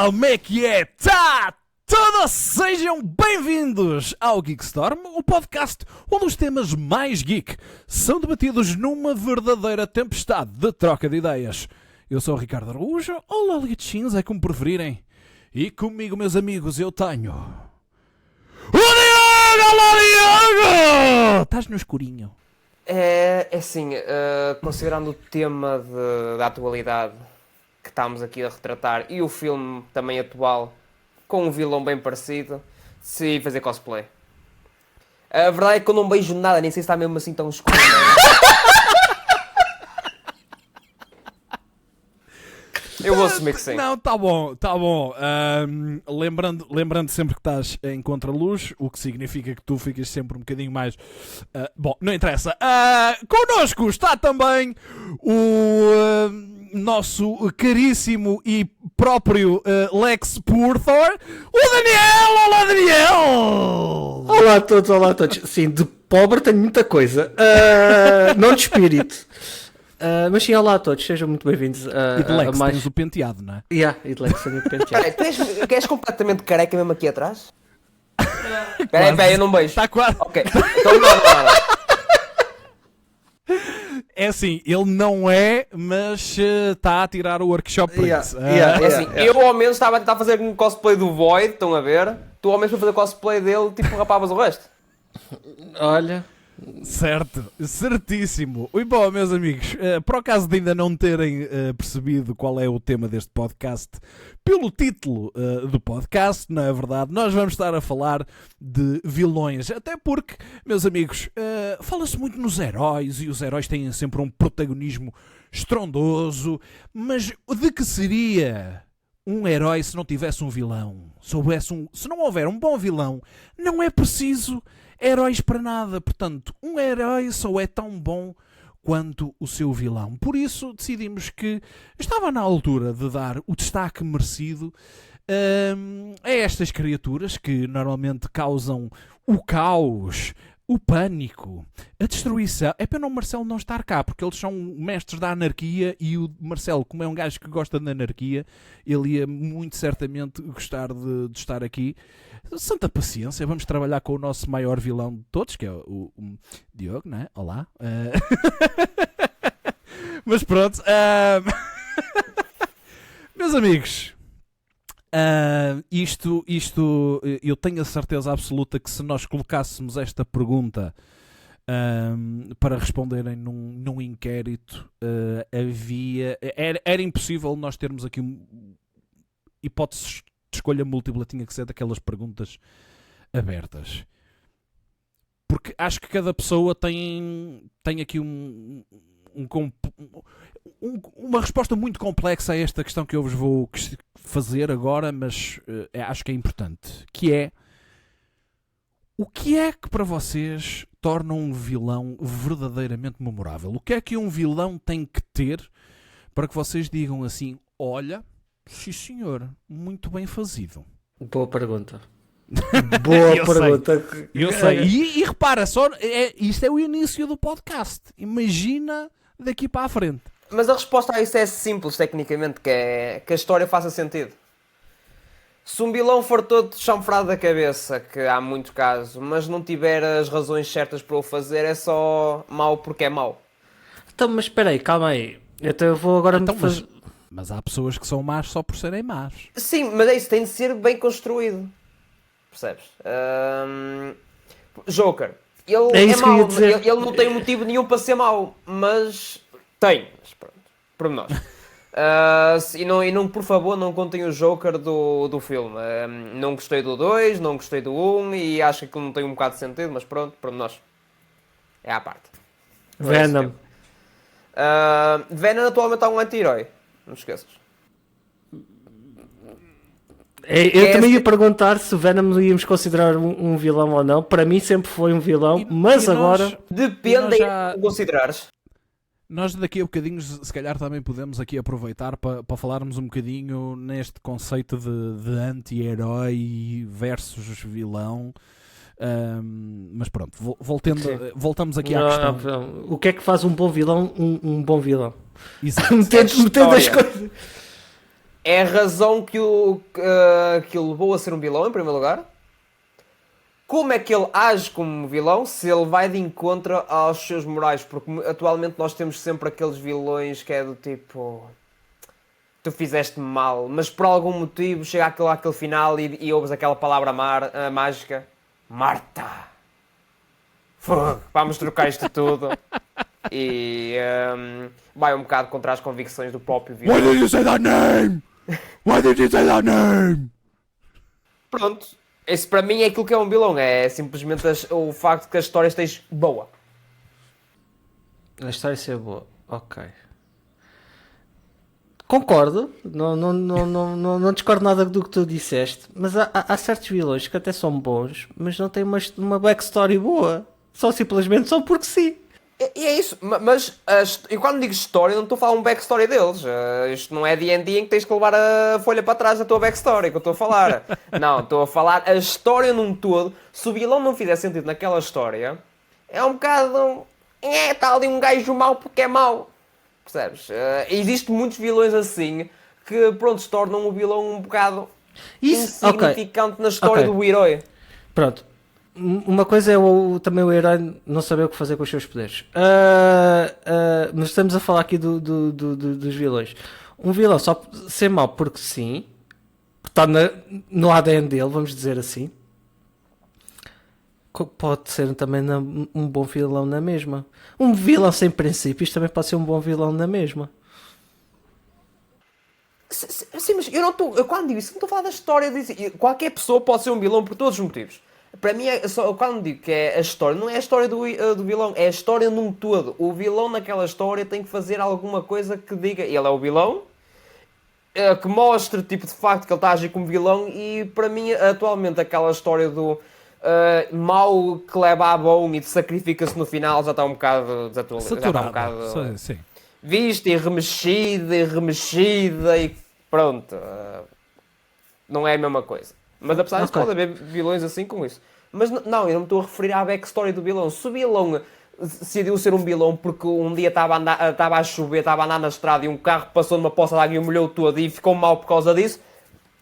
Como é que é? Todos sejam bem-vindos ao Geekstorm, o podcast onde os temas mais geek são debatidos numa verdadeira tempestade de troca de ideias. Eu sou o Ricardo Araújo, ou Lolichins, é como preferirem. E comigo, meus amigos, eu tenho... o Diogo! Olá, Diogo! Estás no escurinho. É assim, considerando o tema da atualidade que estamos aqui a retratar e o filme também atual, com um vilão bem parecido, decidi fazer cosplay. A verdade é que eu não beijo nada, nem sei se está mesmo assim tão escuro. Eu vou assumir que sim. Não, tá bom. Lembrando sempre que estás em contraluz, o que significa que tu ficas sempre um bocadinho mais... bom, não interessa. Connosco está também o nosso caríssimo e próprio Lex Purthor, o Daniel! Olá, Daniel! Olá a todos. Sim, de pobre tenho muita coisa. Não de espírito. Mas sim, olá a todos, sejam muito bem-vindos E de Lex a mais... tens o penteado, não é? E de Lex tenho o penteado. Peraí, tu és completamente careca mesmo aqui atrás? Peraí, eu não beijo. Está quase. Ok, então não. É assim, ele não é, mas está a tirar o workshop para isso. É assim, eu ao menos estava a tentar fazer um cosplay do Void, estão a ver? Tu ao menos para fazer cosplay dele, tipo, rapavas o resto. Olha... Certo, certíssimo. E bom, meus amigos, por acaso de ainda não terem percebido qual é o tema deste podcast, pelo título do podcast, não é verdade, nós vamos estar a falar de vilões. Até porque, meus amigos, fala-se muito nos heróis e os heróis têm sempre um protagonismo estrondoso, mas de que seria um herói se não tivesse um vilão? Se não houver um bom vilão, não é preciso heróis para nada. Portanto, um herói só é tão bom quanto o seu vilão. Por isso decidimos que estava na altura de dar o destaque merecido a estas criaturas que normalmente causam o caos, o pânico, a destruição. É pena o Marcelo não estar cá, porque eles são mestres da anarquia e o Marcelo, como é um gajo que gosta da anarquia, ele ia muito certamente gostar de estar aqui. Santa paciência, vamos trabalhar com o nosso maior vilão de todos, que é o Diogo, não é? Olá. Mas pronto. Meus amigos, isto eu tenho a certeza absoluta que se nós colocássemos esta pergunta para responderem num inquérito, era impossível nós termos aqui hipóteses de escolha múltipla, tinha que ser daquelas perguntas abertas. Porque acho que cada pessoa tem aqui uma resposta muito complexa a esta questão que eu vos vou fazer agora, mas acho que é importante, que é: o que é que para vocês torna um vilão verdadeiramente memorável? O que é que um vilão tem que ter para que vocês digam assim: olha, sim senhor, muito bem fazido? Boa pergunta. Boa pergunta. Eu sei. E repara, isto é o início do podcast. Imagina daqui para a frente. Mas a resposta a isso é simples, tecnicamente, que é que a história faça sentido. Se um vilão for todo chanfrado da cabeça, que há muitos casos, mas não tiver as razões certas para o fazer, é só mau porque é mau. Então, mas espera aí, calma aí. Então eu vou agora... Mas há pessoas que são más só por serem más. Sim, mas é isso, tem de ser bem construído. Percebes? Joker. Ele é mau, ele não tem motivo nenhum para ser mau, mas tem. Mas pronto, por nós. E não, por favor, não contem o Joker do filme. Não gostei do 2, não gostei do 1 e acho que não tem um bocado de sentido, mas pronto, por nós. É à parte. Venom. Venom atualmente é um anti-herói. Não te esqueças. Eu também ia perguntar se o Venom íamos considerar um vilão ou não. Para mim sempre foi um vilão, mas agora... Depende de considerares. Nós daqui a bocadinho, se calhar também podemos aqui aproveitar para falarmos um bocadinho neste conceito de anti-herói versus vilão. Mas pronto, voltamos aqui à questão. O que é que faz um bom vilão um bom vilão? Exato. Metendo as coisas. É a razão que o levou a ser um vilão, em primeiro lugar. Como é que ele age como vilão, se ele vai de encontro aos seus morais? Porque atualmente nós temos sempre aqueles vilões que é do tipo... Tu fizeste mal, mas por algum motivo chega àquele final e ouves aquela palavra mágica. Marta! Fogo! Vamos trocar isto tudo. E vai um bocado contra as convicções do próprio vilão. Why did you say that name? Why did you say that name? Pronto. Esse para mim é aquilo que é um vilão. É simplesmente o facto de que a história esteja boa. A história ser boa. Ok. Concordo, não discordo nada do que tu disseste, mas há certos vilões que até são bons, mas não têm uma backstory boa, só simplesmente só porque sim. E é isso, mas eu quando digo história não estou a falar um backstory deles, isto não é D&D em que tens que levar a folha para trás da tua backstory que eu estou a falar, não, estou a falar a história num todo. Se o vilão não fizer sentido naquela história, é um bocado, está ali um gajo mau porque é mau. Percebes? Existem muitos vilões assim que, pronto, se tornam o vilão um bocado insignificante na história do herói. Pronto. Uma coisa é também o herói não saber o que fazer com os seus poderes. Mas estamos a falar aqui dos vilões. Um vilão só ser mau porque sim, está no ADN dele, vamos dizer assim. Pode ser também um bom vilão na mesma. Um vilão sem princípios também pode ser um bom vilão na mesma. Sim, mas eu quando digo isso, não estou a falar da história. Qualquer pessoa pode ser um vilão por todos os motivos. Para mim, quando digo que é a história, não é a história do vilão, é a história num todo. O vilão naquela história tem que fazer alguma coisa que diga ele é o vilão, que mostre tipo, de facto que ele está a agir como vilão. E para mim, atualmente, aquela história do mau que leva a bom e sacrifica-se no final já está um bocado desatualizado. Já está um bocado sim. Vista e remexida e pronto. Não é a mesma coisa. Mas apesar disso pode haver vilões assim com isso. Mas não, eu não me estou a referir à backstory do vilão. Se o vilão decidiu ser um vilão porque um dia estava a chover, estava a andar na estrada e um carro passou numa poça de água e o molhou todo e ficou mal por causa disso,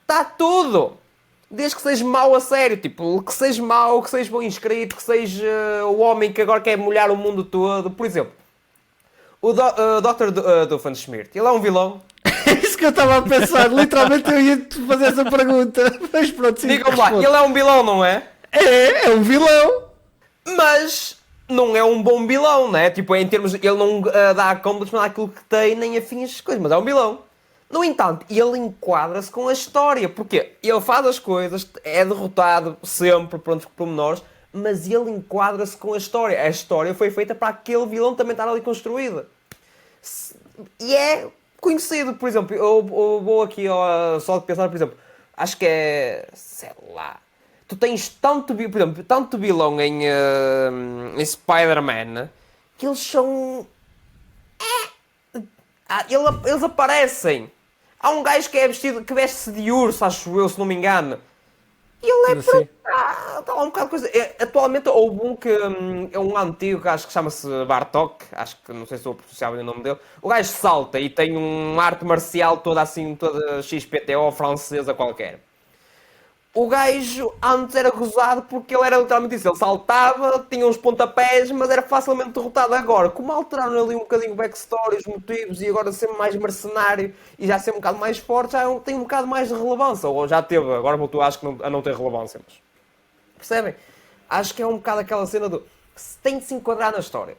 está tudo! Desde que seja mau a sério, tipo, que seja mau, que seja bom inscrito, que seja o homem que agora quer molhar o mundo todo. Por exemplo, o Dr. Doofenshmirtz, ele é um vilão? É isso que eu estava a pensar, literalmente eu ia-te fazer essa pergunta. Mas pronto, sim. Digam-me lá, ele é um vilão, não é? É um vilão. Mas não é um bom vilão, não é? Tipo, em termos, ele não dá accomplishment àquilo que tem, nem afins as coisas, mas é um vilão. No entanto, ele enquadra-se com a história, porque ele faz as coisas, é derrotado sempre, pronto, por pormenores, mas ele enquadra-se com a história. A história foi feita para aquele vilão também estar ali construído. E é conhecido, por exemplo, eu vou aqui só de pensar, por exemplo, acho que é, sei lá, tu tens tanto vilão em Spider-Man, que eles são... eles aparecem. Há um gajo que que veste-se de urso, acho eu, se não me engano. E ele é Sim. Está lá um bocado de coisa. Atualmente houve um que é um antigo que acho que chama-se Bartok. Acho que não sei se estou a pronunciar bem o nome dele. O gajo salta e tem um arte marcial toda assim, toda XPTO francesa qualquer. O gajo antes era gozado porque ele era literalmente isso. Ele saltava, tinha uns pontapés, mas era facilmente derrotado. Agora, como alteraram ali um bocadinho o backstory, os motivos, e agora ser mais mercenário e já ser um bocado mais forte, já tem um bocado mais de relevância. Ou já teve, agora voltou acho que a não ter relevância. Mas... Percebem? Acho que é um bocado aquela cena do... Tem de se enquadrar na história.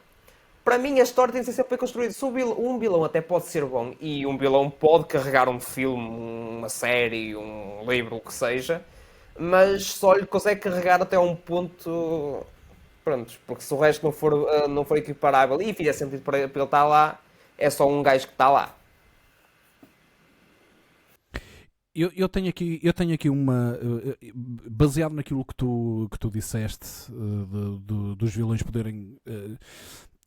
Para mim a história tem de ser sempre bem construída. Se um vilão até pode ser bom, e um vilão pode carregar um filme, uma série, um livro, o que seja... mas só lhe consegue carregar até um ponto, pronto, porque se o resto não for equiparável e fizer sentido para ele estar lá, é só um gajo que está lá. Eu tenho aqui uma, baseado naquilo que tu disseste, dos vilões poderem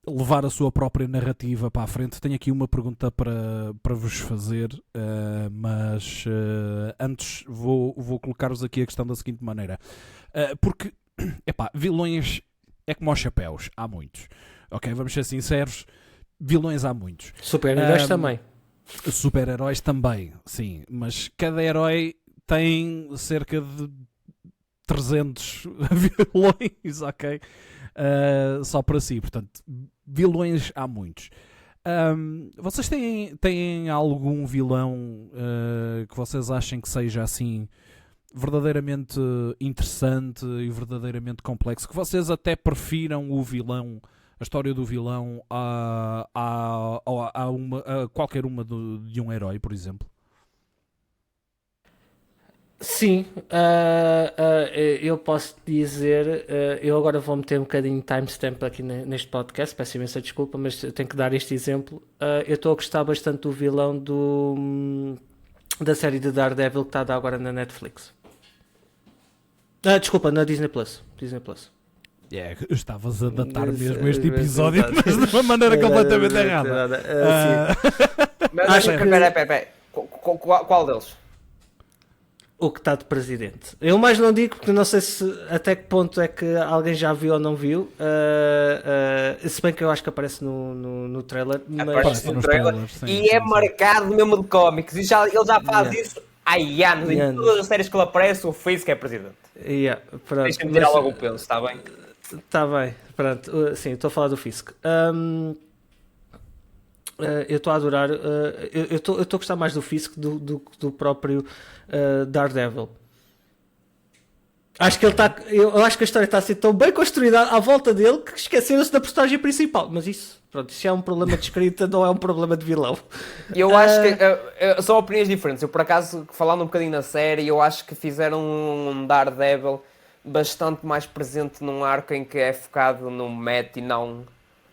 levar a sua própria narrativa para a frente, tenho aqui uma pergunta para vos fazer, mas antes vou colocar-vos aqui a questão da seguinte maneira, porque, vilões é como aos chapéus, há muitos, ok, vamos ser sinceros, vilões há muitos. Super-heróis também. Super-heróis também, sim, mas cada herói tem cerca de 300 vilões, ok? Só para si, portanto, vilões há muitos. Vocês têm algum vilão que vocês achem que seja assim verdadeiramente interessante e verdadeiramente complexo, que vocês até prefiram o vilão, a história do vilão a qualquer uma de um herói, por exemplo? Sim, eu posso dizer, eu agora vou meter um bocadinho de timestamp aqui neste podcast, peço imensa desculpa, mas eu tenho que dar este exemplo. Eu estou a gostar bastante do vilão da série de Daredevil que está a dar agora na Netflix. Desculpa, na Disney Plus. Estavas a datar mesmo este episódio, mas de uma maneira completamente errada. Mas espera, qual deles? O que está de presidente. Eu mais não digo porque não sei até que ponto é que alguém já viu ou não viu. Se bem que eu acho que aparece no trailer. Aparece no trailer e é marcado mesmo de cómics. E ele já faz isso há anos. Em todas as séries que ele aparece, o Fisk é presidente. Deixa-me tirar logo o penso, está bem? Está bem, pronto. Sim, estou a falar do Fisk. Eu estou a adorar. Eu estou a gostar mais do Fisk do próprio Daredevil. Acho que eu acho que a história está a ser tão bem construída à volta dele que esqueceram-se da personagem principal. Mas isso é um problema de escrita, não é um problema de vilão. Eu acho que são opiniões diferentes. Eu, por acaso, falando um bocadinho na série, eu acho que fizeram um Daredevil bastante mais presente num arco em que é focado no Matt e não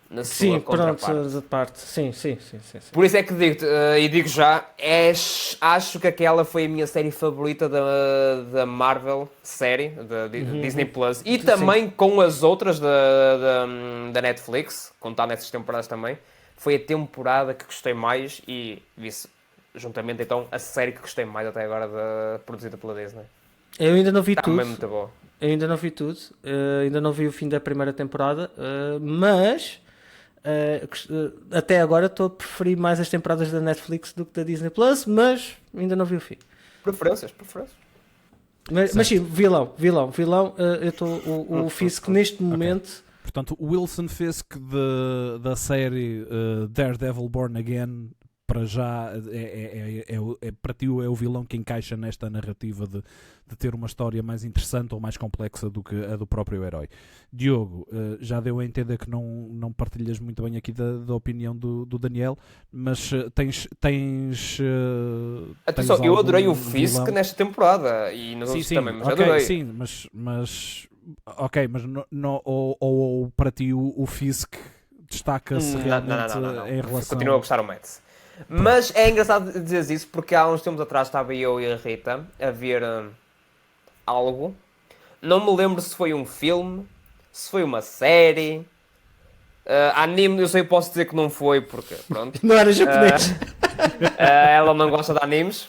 na sua contraparte. Sim. Por isso é que digo já, acho que aquela foi a minha série favorita da Marvel série, da Disney Plus, e também com as outras da Netflix, contar nessas temporadas também, foi a temporada que gostei mais e disse, juntamente então, a série que gostei mais até agora produzida pela Disney. Eu ainda não vi tudo. Também muito boa. Ainda não vi tudo, ainda não vi o fim da primeira temporada, mas até agora estou a preferir mais as temporadas da Netflix do que da Disney Plus, mas ainda não vi o fim. Preferências. Mas sim, vilão. Eu estou o Fisk neste momento. Okay. Portanto, o Wilson Fisk da série Daredevil Born Again, para já para ti é o vilão que encaixa nesta narrativa de ter uma história mais interessante ou mais complexa do que a do próprio herói. Diogo, já deu a entender que não partilhas muito bem aqui da opinião do Daniel, mas tens atenção, eu adorei o Fisk nesta temporada e nos outros também, mas adorei. Sim, mas ok, mas ou para ti o Fisk destaca-se realmente em relação... Continuo a gostar do Matt. Mas é engraçado dizer isso porque há uns tempos atrás estava eu e a Rita a ver algo. Não me lembro se foi um filme, se foi uma série. Anime, eu sei, posso dizer que não foi porque, pronto. Não era japonês. Ela não gosta de animes.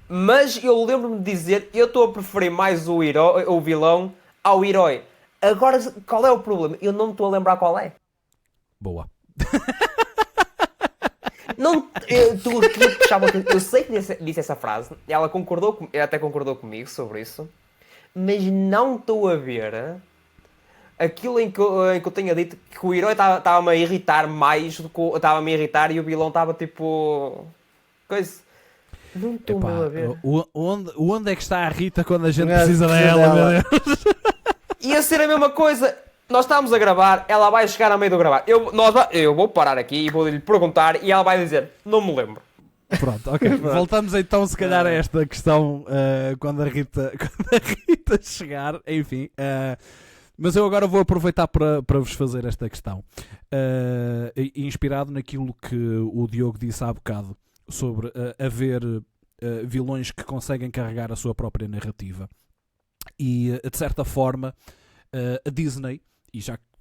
Mas eu lembro-me de dizer, eu estou a preferir mais o vilão ao herói. Agora, qual é o problema? Eu não me estou a lembrar qual é. Boa. Não, eu sei que disse essa frase, ela até concordou comigo sobre isso, mas não estou a ver aquilo em que eu tenha dito que o herói estava-me a irritar mais do que estava-me a irritar e o vilão estava tipo... coisa. Não estou a ver. Onde é que está a Rita quando a gente precisa dela, meu Deus? Ia ser a mesma coisa. Nós estamos a gravar, ela vai chegar ao meio do gravar. Eu vou parar aqui e vou-lhe perguntar e ela vai dizer, não me lembro. Pronto, ok. Voltamos então se calhar a esta questão quando a Rita chegar, enfim. Mas eu agora vou aproveitar para vos fazer esta questão. Inspirado naquilo que o Diogo disse há bocado sobre haver vilões que conseguem carregar a sua própria narrativa. E de certa forma a Disney, e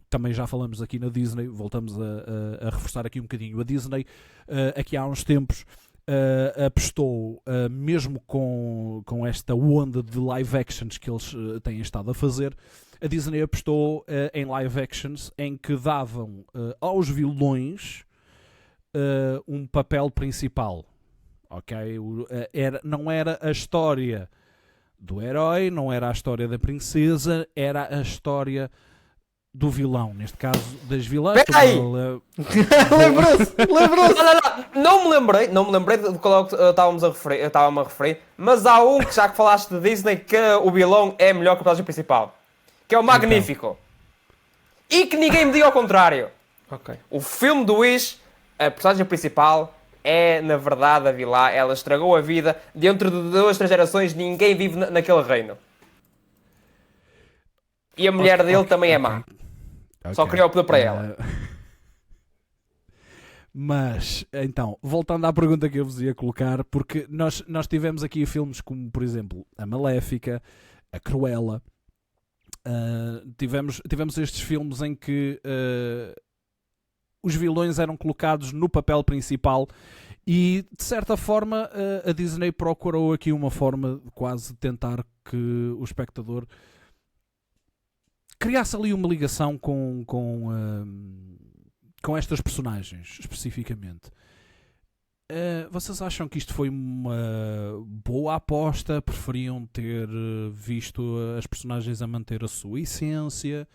também já falamos aqui na Disney, voltamos a reforçar aqui um bocadinho, a Disney aqui há uns tempos apostou, mesmo com esta onda de live actions que eles têm estado a fazer, a Disney apostou em live actions em que davam aos vilões um papel principal. Ok? Não era a história do herói, não era a história da princesa, era a história do vilão, neste caso das vilãs. Lembrou-se! Não me lembrei de qual estava-me a referir, mas há um que, já que falaste de Disney, que o vilão é melhor que o personagem principal, que é o Magnífico. E que ninguém me diga ao contrário. Okay. O filme do Wish, a personagem principal é, na verdade, a vilã. Ela estragou a vida. Dentro de 2, 3 gerações, ninguém vive naquele reino. E a mulher dele também é má. Só queria o poder para ela. Mas, então, voltando à pergunta que eu vos ia colocar, porque nós tivemos aqui filmes como, por exemplo, A Maléfica, A Cruella. Tivemos estes filmes em que os vilões eram colocados no papel principal e, de certa forma, a Disney procurou aqui uma forma de quase tentar que o espectador criasse ali uma ligação com estas personagens, especificamente. Vocês acham que isto foi uma boa aposta? Preferiam ter visto as personagens a manter a sua essência?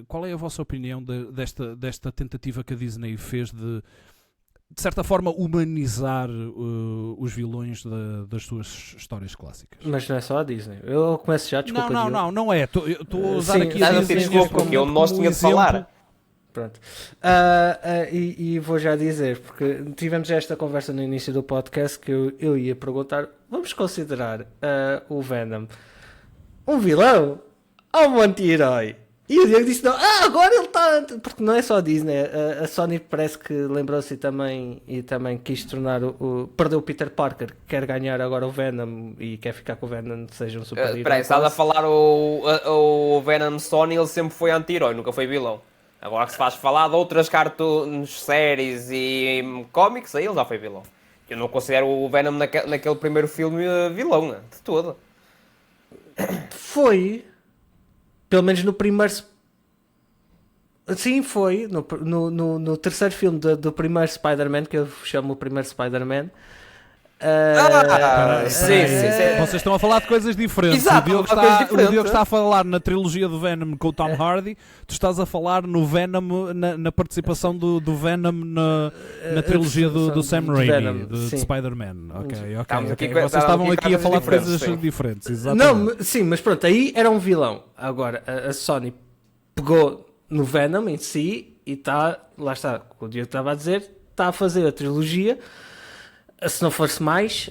Qual é a vossa opinião desta tentativa que a Disney fez de certa forma, humanizar os vilões das suas histórias clássicas? Mas não é só a Disney. Eu começo já, desculpa. Não é. Estou a usar aqui a Disney porque nós tínhamos de falar. Pronto. E vou já dizer, porque tivemos esta conversa no início do podcast que eu ia perguntar, vamos considerar o Venom um vilão ou um anti-herói? E o Diego disse, não, agora ele está... Porque não é só a Disney, a Sony parece que lembrou-se e também quis tornar perdeu o Peter Parker, quer ganhar agora o Venom e quer ficar com o Venom, seja um super-herói. Espera aí, estás a falar o Venom Sony, ele sempre foi anti-herói, nunca foi vilão. Agora que se faz falar de outras cartoons, séries e cómics, aí ele já foi vilão. Eu não considero o Venom naquele primeiro filme vilão, de todo. Foi... Pelo menos no primeiro... Sim, foi. No terceiro filme do primeiro Spider-Man, que eu chamo o primeiro Spider-Man. Sim. Vocês estão a falar de coisas diferentes. Exato, o Diogo está a falar na trilogia do Venom com o Tom Hardy. Tu estás a falar no Venom, na participação do Venom na trilogia do Sam Raimi, de Spider-Man. Ok. Vocês estavam aqui a falar de coisas diferentes. Exatamente. Não, sim, mas pronto, aí era um vilão. Agora, a Sony pegou no Venom em si e está, lá está, o Diogo estava a dizer, está a fazer a trilogia, se não fosse mais,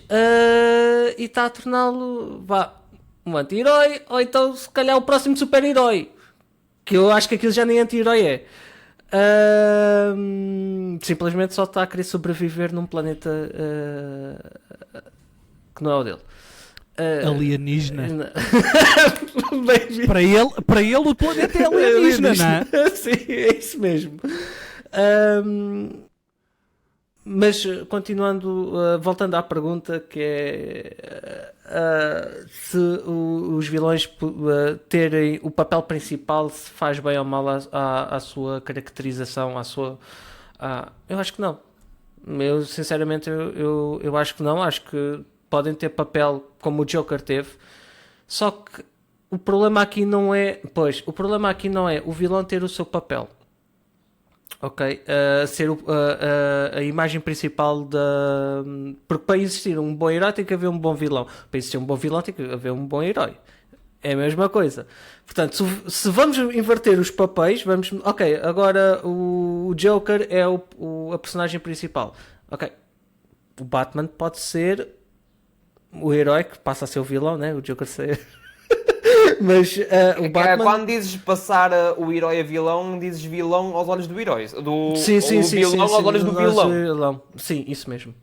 e está a torná-lo um anti-herói, ou então se calhar o próximo super-herói, que eu acho que aquilo já nem anti-herói é. Simplesmente só está a querer sobreviver num planeta que não é o dele. Alienígena. para ele o planeta é alienígena, não é? Sim, é isso mesmo. Mas continuando, voltando à pergunta, que é se os vilões terem o papel principal, se faz bem ou mal à sua caracterização, eu acho que não. Eu sinceramente eu acho que não. Acho que podem ter papel como o Joker teve, só que o problema aqui não é o vilão ter o seu papel. Ok, ser a imagem principal porque para existir um bom herói tem que haver um bom vilão. Para existir um bom vilão tem que haver um bom herói. É a mesma coisa. Portanto, se vamos inverter os papéis, agora o Joker é a personagem principal. Ok, o Batman pode ser o herói que passa a ser o vilão, né? O Joker ser... Mas o Batman... Quando dizes passar o herói a vilão, dizes vilão aos olhos do herói. Sim, vilão aos olhos do vilão. Sim, isso mesmo.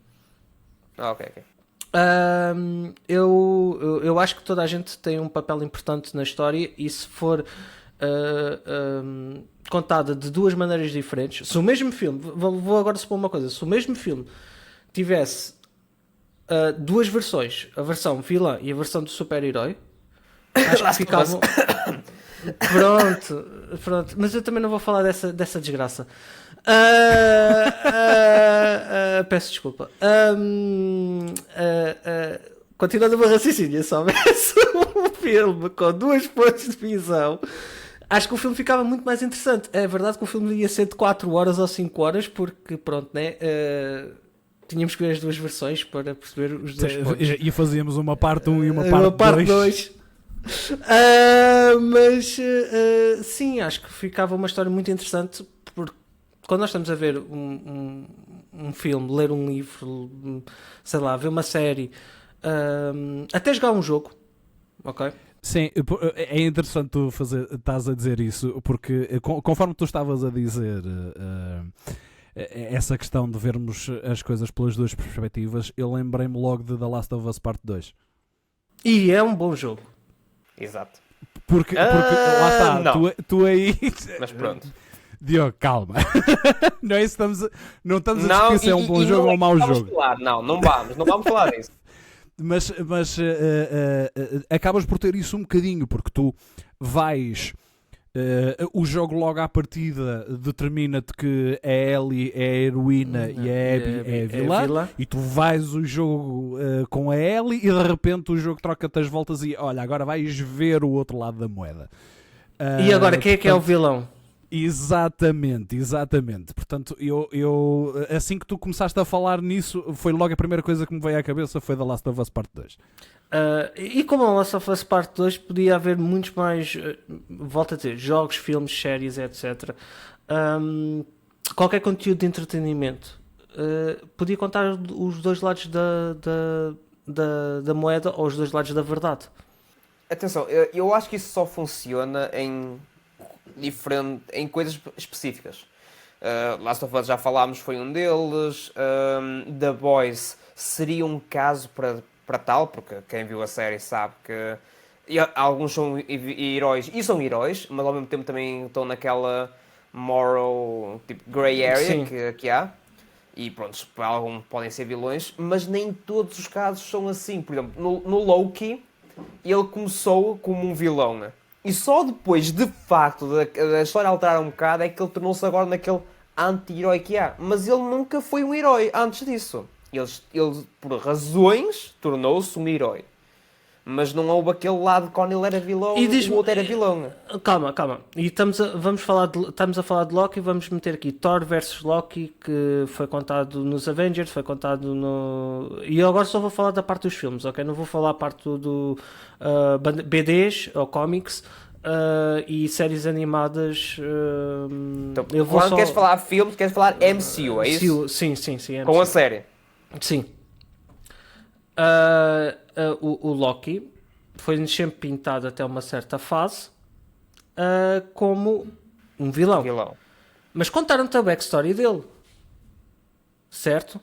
Ok. Eu acho que toda a gente tem um papel importante na história e se for contada de duas maneiras diferentes, se o mesmo filme, vou agora supor uma coisa, se o mesmo filme tivesse duas versões, a versão vilã e a versão do super-herói, acho que ficavam... Pronto, mas eu também não vou falar dessa desgraça. Peço desculpa. Continuando o meu raciocínio, se houvesse um filme com 2 pontos de visão, acho que o filme ficava muito mais interessante. É verdade que o filme ia ser de 4 horas ou 5 horas, porque pronto, né? Tínhamos que ver as 2 versões para perceber os 2 pontos. E fazíamos uma parte 1 e uma Uma parte 2. Mas sim, acho que ficava uma história muito interessante, porque quando nós estamos a ver um filme, ler um livro, sei lá, ver uma série, até jogar um jogo, ok? Sim, é interessante tu estás a dizer isso, porque conforme tu estavas a dizer essa questão de vermos as coisas pelas 2 perspectivas, eu lembrei-me logo de The Last of Us Part 2. E é um bom jogo. Exato. Porque lá está, tu aí... Mas pronto. Diogo, calma. Não é isso, não estamos a discutir se é um bom jogo ou um mau jogo. Não vamos falar disso. Mas acabas por ter isso um bocadinho, porque tu vais... o jogo logo à partida determina-te que a Ellie é a heroína e a Abby é a vilã, e tu vais o jogo com a Ellie e de repente o jogo troca-te as voltas e olha, agora vais ver o outro lado da moeda. E agora quem é que é o vilão? Exatamente. Portanto, eu assim que tu começaste a falar nisso, foi logo a primeira coisa que me veio à cabeça, foi The Last of Us Part 2. E como a Last of Us Part 2, podia haver muitos mais, volto a dizer, jogos, filmes, séries, etc. Qualquer conteúdo de entretenimento. Podia contar os 2 lados da moeda ou os 2 lados da verdade. Atenção, eu acho que isso só funciona em coisas específicas. Last of Us já falámos, foi um deles. The Boys seria um caso para tal, porque quem viu a série sabe que alguns são heróis e são heróis, mas ao mesmo tempo também estão naquela moral tipo grey area que há. E pronto, para alguns podem ser vilões, mas nem todos os casos são assim. Por exemplo, no Loki, ele começou como um vilão. E só depois, de facto, da história alterar um bocado, é que ele tornou-se agora naquele anti-herói que há. Mas ele nunca foi um herói antes disso. Ele por razões, tornou-se um herói. Mas não houve aquele lado quando ele era vilão e o outro era vilão. Calma. E estamos a falar de Loki, vamos meter aqui Thor vs Loki, que foi contado nos Avengers, foi contado no... E eu agora só vou falar da parte dos filmes, ok? Não vou falar a parte do BDs ou comics e séries animadas. Então, quando queres falar filmes, queres falar MCU, é isso? Sim. MCU. Com a série. Sim. O Loki foi-nos sempre pintado até uma certa fase como um vilão. Mas contaram-te a backstory dele, certo?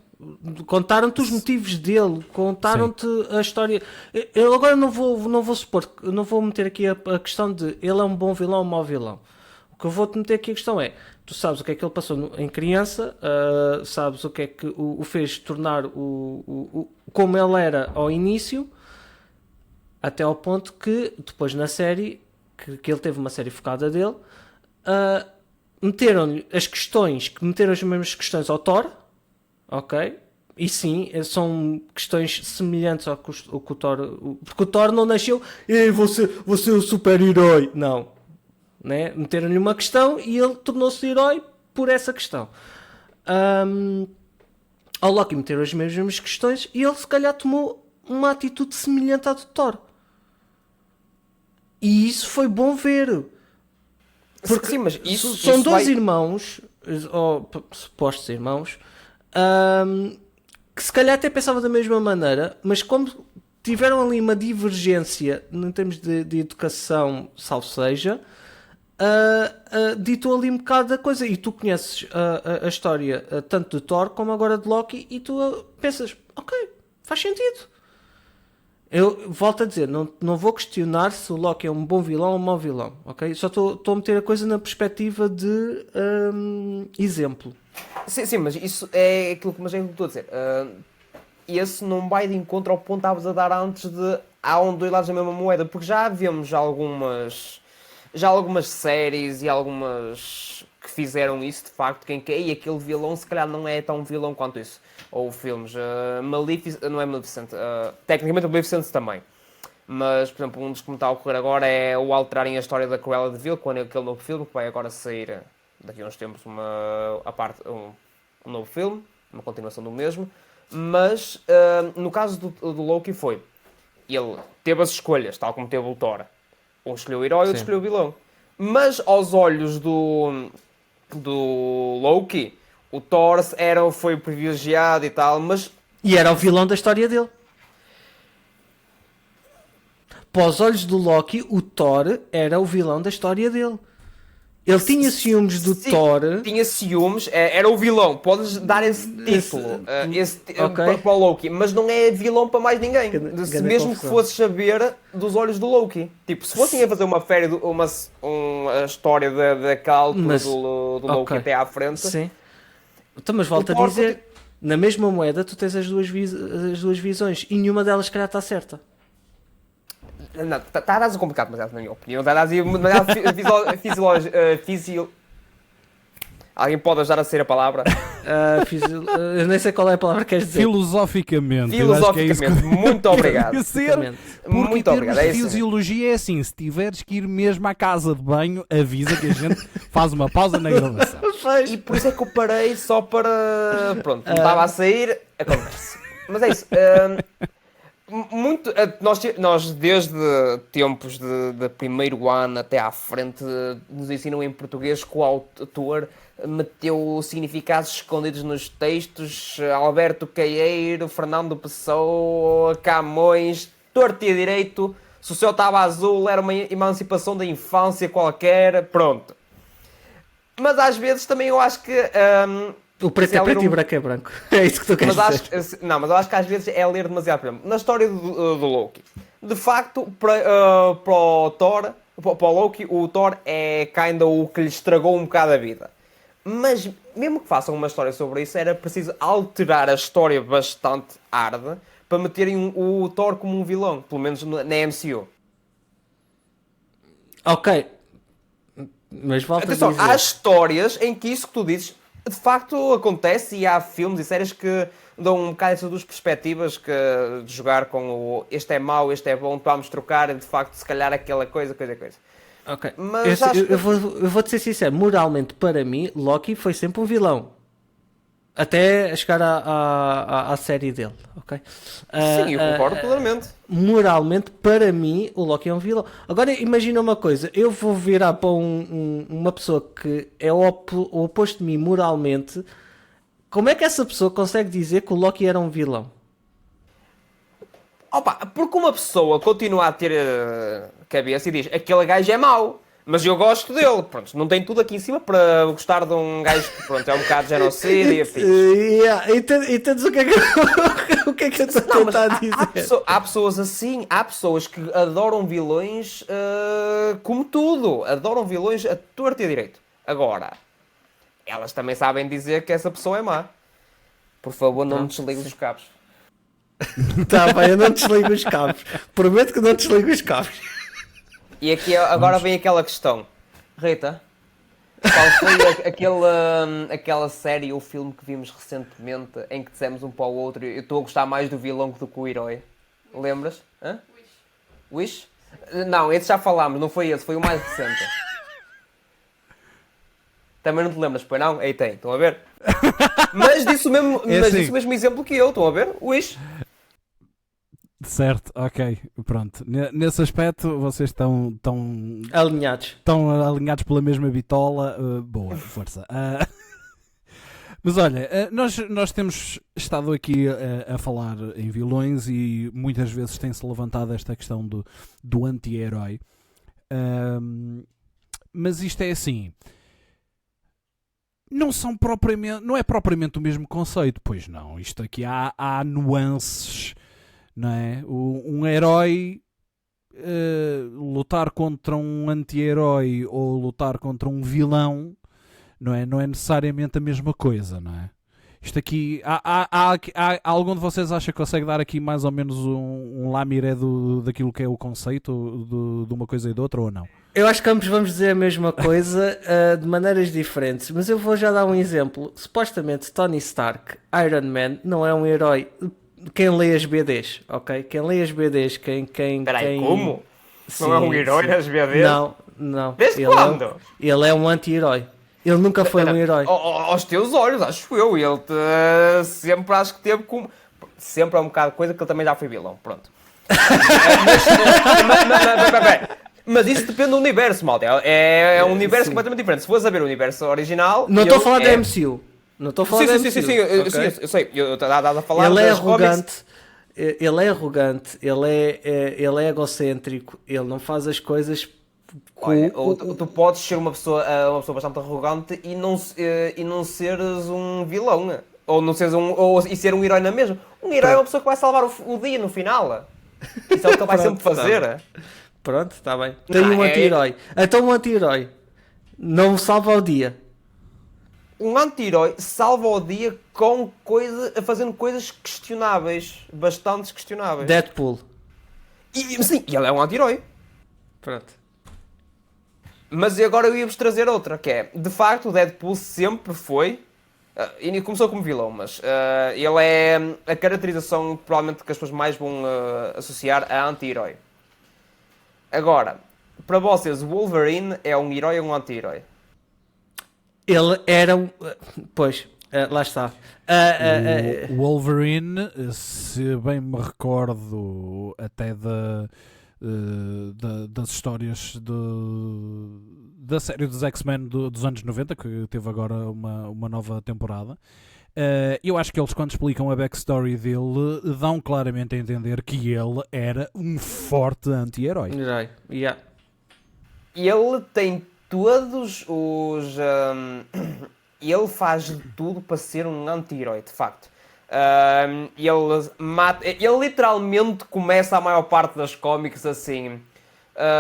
Contaram-te os motivos dele, contaram-te a história. Eu agora não vou supor, não vou meter aqui a questão de ele é um bom vilão ou um mau vilão. O que eu vou-te meter aqui a questão é, tu sabes o que é que ele passou em criança, sabes o que é que o fez tornar como ele era ao início, até ao ponto que depois na série, que ele teve uma série focada dele, meteram-lhe meteram as mesmas questões ao Thor, ok? E sim, são questões semelhantes ao que o Thor... Porque o Thor não nasceu, vou ser o super-herói, não. Né? Meteram-lhe uma questão e ele tornou-se herói por essa questão. Ao Loki meteram as mesmas questões e ele se calhar tomou uma atitude semelhante à do Thor. E isso foi bom ver. Porque sim, mas isso são dois irmãos, ou supostos irmãos, que se calhar até pensavam da mesma maneira, mas como tiveram ali uma divergência em termos de educação, salvo seja, ditou ali um bocado da coisa. E tu conheces a história tanto de Thor como agora de Loki e tu pensas, ok, faz sentido. Eu volto a dizer, não vou questionar se o Loki é um bom vilão ou um mau vilão, ok? Só estou a meter a coisa na perspectiva de exemplo. Sim, mas isso é aquilo que estou a dizer. Esse não vai de encontro ao ponto que estavas a dar antes de há dois lados da mesma moeda, porque já vemos algumas... já algumas séries e algumas que fizeram isso, de facto, quem quer, e aquele vilão se calhar não é tão vilão quanto isso. Ou filmes, não é Maleficent, tecnicamente o Maleficent também. Mas, por exemplo, um dos que me está a ocorrer agora é o alterarem a história da Cruella de Vil, com aquele novo filme, que vai agora sair daqui a uns tempos um novo filme, uma continuação do mesmo. Mas, no caso do Loki foi, ele teve as escolhas, tal como teve o Thor. Um escolheu o herói e outro escolheu o vilão. Mas, aos olhos do Loki, o Thor foi privilegiado e tal, mas... E era o vilão da história dele. Para os olhos do Loki, o Thor era o vilão da história dele. Ele tinha ciúmes do Thor. Tinha ciúmes, era o vilão. Podes dar esse título para o Loki, mas não é vilão para mais ninguém. Mesmo que fosses saber dos olhos do Loki. Tipo, se fossem a fazer uma história daquela altura do Loki até à frente. Sim. Então, mas volto a dizer, na mesma moeda tu tens as duas visões e nenhuma delas, se calhar, está certa. Não, está a complicado, mas na minha opinião. Está a Alguém pode ajudar a ser a palavra? Eu nem sei qual é a palavra que queres dizer. Filosoficamente. Muito obrigado. Porque em termos de fisiologia é assim, se tiveres que ir mesmo à casa de banho, avisa que a gente faz uma pausa na gravação. E por isso é que eu parei só para... Pronto, não estava a sair, acontece. Mas é isso. Nós desde tempos de primeiro ano até à frente nos ensinam em português que o autor meteu significados escondidos nos textos. Alberto Caeiro, Fernando Pessoa, Camões, torto e direito. Se o céu estava azul era uma emancipação da infância qualquer, pronto. Mas às vezes também eu acho que o preto é preto e o branco é branco. É isso que tu queres dizer. Mas eu acho que às vezes é ler demasiado. Por exemplo, na história do Loki, de facto, para o Loki, o Thor é kinda o que lhe estragou um bocado a vida. Mas, mesmo que façam uma história sobre isso, era preciso alterar a história bastante arda para meterem o Thor como um vilão, pelo menos na MCU. Ok. Mas volta a dizer... Há histórias em que isso que tu dizes de facto acontece, e há filmes e séries que dão um bocado essas duas perspectivas, que de jogar com o este é mau, este é bom, vamos trocar, de facto, se calhar aquela coisa. Ok, mas eu vou-te ser sincero, moralmente para mim, Loki foi sempre um vilão. Até chegar à série dele, ok? Sim, eu concordo plenamente. Moralmente, para mim, o Loki é um vilão. Agora, imagina uma coisa. Eu vou virar para uma pessoa que é o oposto de mim moralmente. Como é que essa pessoa consegue dizer que o Loki era um vilão? Opa, porque uma pessoa continua a ter cabeça e diz, aquele gajo é mau. Mas eu gosto dele, pronto, não tem tudo aqui em cima para gostar de um gajo que, pronto, é um bocado genocídio e afins. Entendes o que é que eu estou a tentar dizer? Há pessoas assim, há pessoas que adoram vilões como tudo, adoram vilões a torto e a direito. Agora, elas também sabem dizer que essa pessoa é má. Por favor, não me desligues os cabos. Tá bem, eu não desligo os cabos. Prometo que não desligo os cabos. E aqui agora vem aquela questão. Rita, qual foi aquela série ou filme que vimos recentemente em que dissemos um para o outro, eu estou a gostar mais do vilão do que o herói? Lembras? Hã? Wish? Não, esse já falámos, não foi esse, foi o mais recente. Também não te lembras, pois não? Aí tem, estão a ver? Mas disse o mesmo exemplo que eu, estão a ver? Wish. Certo, ok, pronto. Nesse aspecto vocês estão alinhados. Estão alinhados pela mesma bitola. Boa, força. Mas olha, nós temos estado aqui a falar em vilões e muitas vezes tem-se levantado esta questão do anti-herói. Mas isto é assim... Não é propriamente o mesmo conceito, pois não. Isto aqui há nuances... Não é? Um herói lutar contra um anti-herói ou lutar contra um vilão não é necessariamente a mesma coisa, não é? Isto aqui, há algum de vocês acha que consegue dar aqui mais ou menos um lamiré daquilo que é o conceito de uma coisa e de outra, ou não? Eu acho que ambos vamos dizer a mesma coisa de maneiras diferentes, mas eu vou já dar um exemplo. Supostamente Tony Stark, Iron Man, não é um herói. Quem lê as BDs, ok? Quem lê as BDs, Peraí, como? Sim, não é um herói nas BDs? Não. Desde quando? Ele é um anti-herói. Ele nunca foi um herói. Aos teus olhos, acho eu. Ele sempre acho que teve como... Sempre é um bocado de coisa que ele também já foi vilão. Pronto. Mas isso depende do universo, malta. É um universo completamente diferente. Se fores a ver o universo original... Não estou a falar da MCU. Não estou a falar da MCU. Sim, eu sei. Eu estava a falar ele é das arrogante. Ele é arrogante. Ele é egocêntrico. Ele não faz as coisas... Olha, tu podes ser uma pessoa bastante arrogante e não seres um vilão. Ou não seres e ser um herói na mesma. Um herói é uma pessoa que vai salvar o dia no final. Isso é o que ele vai sempre fazer. Pronto, está bem. Tem um anti-herói. Então um anti-herói não salva o dia. Um anti-herói salva o dia fazendo coisas questionáveis. Bastante questionáveis. Deadpool. Sim, ele é um anti-herói. Pronto. Mas agora eu ia-vos trazer outra, que é, de facto, o Deadpool sempre foi, e começou como vilão, mas ele é a caracterização, provavelmente, que as pessoas mais vão associar a anti-herói. Agora, para vocês, o Wolverine é um herói ou um anti-herói? Ele era um... Pois, lá está. O Wolverine, se bem me recordo até das histórias da série dos X-Men dos anos 90, que teve agora uma nova temporada, eu acho que eles, quando explicam a backstory dele, dão claramente a entender que ele era um forte anti-herói. Yeah. Ele tem todos os... ele faz de tudo para ser um anti-herói, de facto. Ele literalmente começa a maior parte das cómics assim,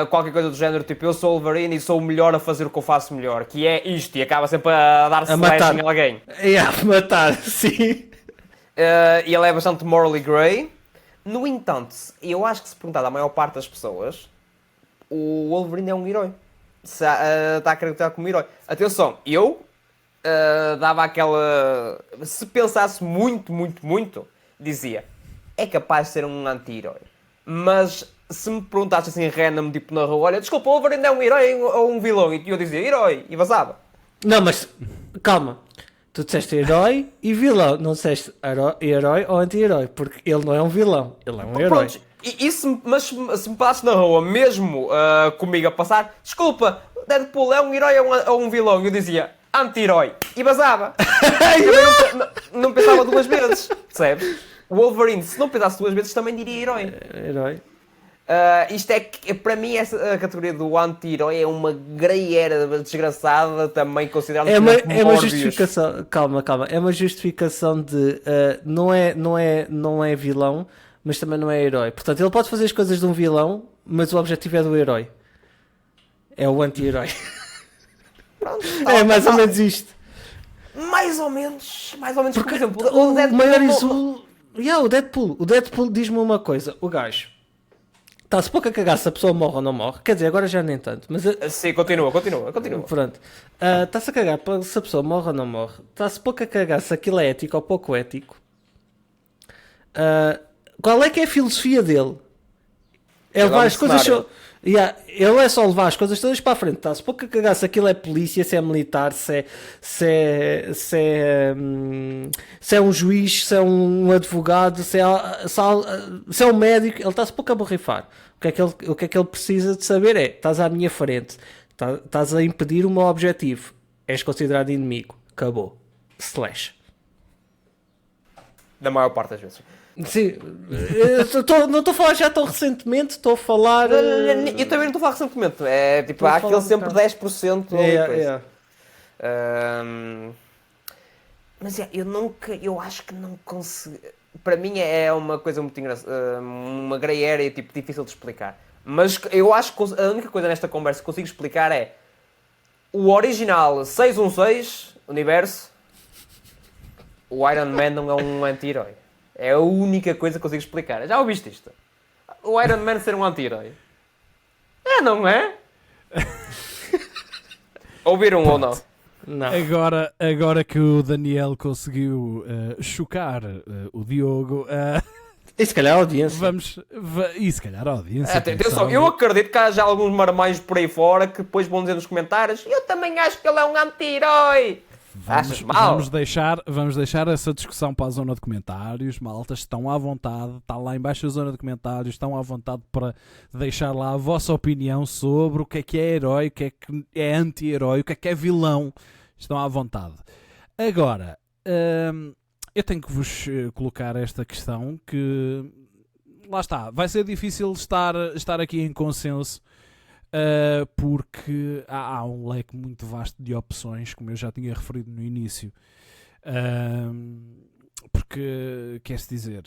qualquer coisa do género, tipo, eu sou o Wolverine e sou o melhor a fazer o que eu faço melhor, que é isto, e acaba sempre a dar slashing a alguém. Matar, sim. Ele é bastante morally grey. No entanto, eu acho que se perguntar à maior parte das pessoas, o Wolverine é um herói. Está a caracterizar como herói. Atenção, eu dava aquela... Se pensasse muito, dizia, é capaz de ser um anti-herói. Mas se me perguntasse assim random, tipo na rua, olha, desculpa, o Wolverine é um herói ou um vilão? E eu dizia, herói, e vazava. Não, mas, calma. Tu disseste herói e vilão. Não disseste herói ou anti-herói. Porque ele não é um vilão, ele é um herói. Pronto, mas se me passasse na rua, mesmo comigo a passar, desculpa, Deadpool é um herói ou um vilão? E eu dizia... anti-herói. E vazava. não pensava duas vezes. Percebes? O Wolverine, se não pensasse duas vezes, também diria herói. Herói. Isto é que, para mim, a categoria do anti-herói é uma greieira desgraçada, também considerada é uma justificação. Calma. É uma justificação de não é vilão, mas também não é herói. Portanto, ele pode fazer as coisas de um vilão, mas o objetivo é do herói. É o anti-herói. Pronto, é mais ou menos isto. Mais ou menos, porque, por exemplo, o Deadpool. O Deadpool diz-me uma coisa. O gajo está-se pouco a cagar se a pessoa morre ou não morre. Quer dizer, agora já nem tanto. Mas, sim, continua. Pronto. Está-se a cagar se a pessoa morre ou não morre. Está-se pouco a cagar se aquilo é ético ou pouco ético. Qual é que é a filosofia dele? É levar as coisas... ele é só levar as coisas todas para a frente. Está-se pouco a cagar se aquilo é polícia, se é militar, se é um juiz, se é um advogado, se é um médico. Ele está-se pouco a borrifar. O que é que ele precisa de saber é: estás à minha frente, estás a impedir o meu objetivo, és considerado inimigo. Acabou. Slash. Da maior parte das vezes. Sim, não estou a falar já tão recentemente, estou a falar... Eu também não estou a falar recentemente, é tipo, há aquele sempre 10%. Mas eu acho que não consigo... Para mim é uma coisa muito engraçada, uma grey area, tipo, difícil de explicar. Mas eu acho que a única coisa nesta conversa que consigo explicar é o original 616, universo... o Iron Man não é um anti-herói. É a única coisa que consigo explicar. Já ouviste isto? O Iron Man ser um anti-herói. Não é? Ouviram ou não? Não. Agora que o Daniel conseguiu chocar o Diogo, E se calhar a audiência. e se calhar a audiência. Atenção, eu acredito que há já alguns marmães por aí fora que depois vão dizer nos comentários: eu também acho que ele é um anti-herói. Achas mal? Vamos deixar essa discussão para a zona de comentários. Malta, estão à vontade. Está lá embaixo a zona de comentários. Estão à vontade para deixar lá a vossa opinião sobre o que é herói, o que é anti-herói, o que é vilão. Estão à vontade. Agora, eu tenho que vos colocar esta questão que... Lá está. Vai ser difícil estar aqui em consenso. Porque há um leque muito vasto de opções, como eu já tinha referido no início. Porque, quer-se dizer,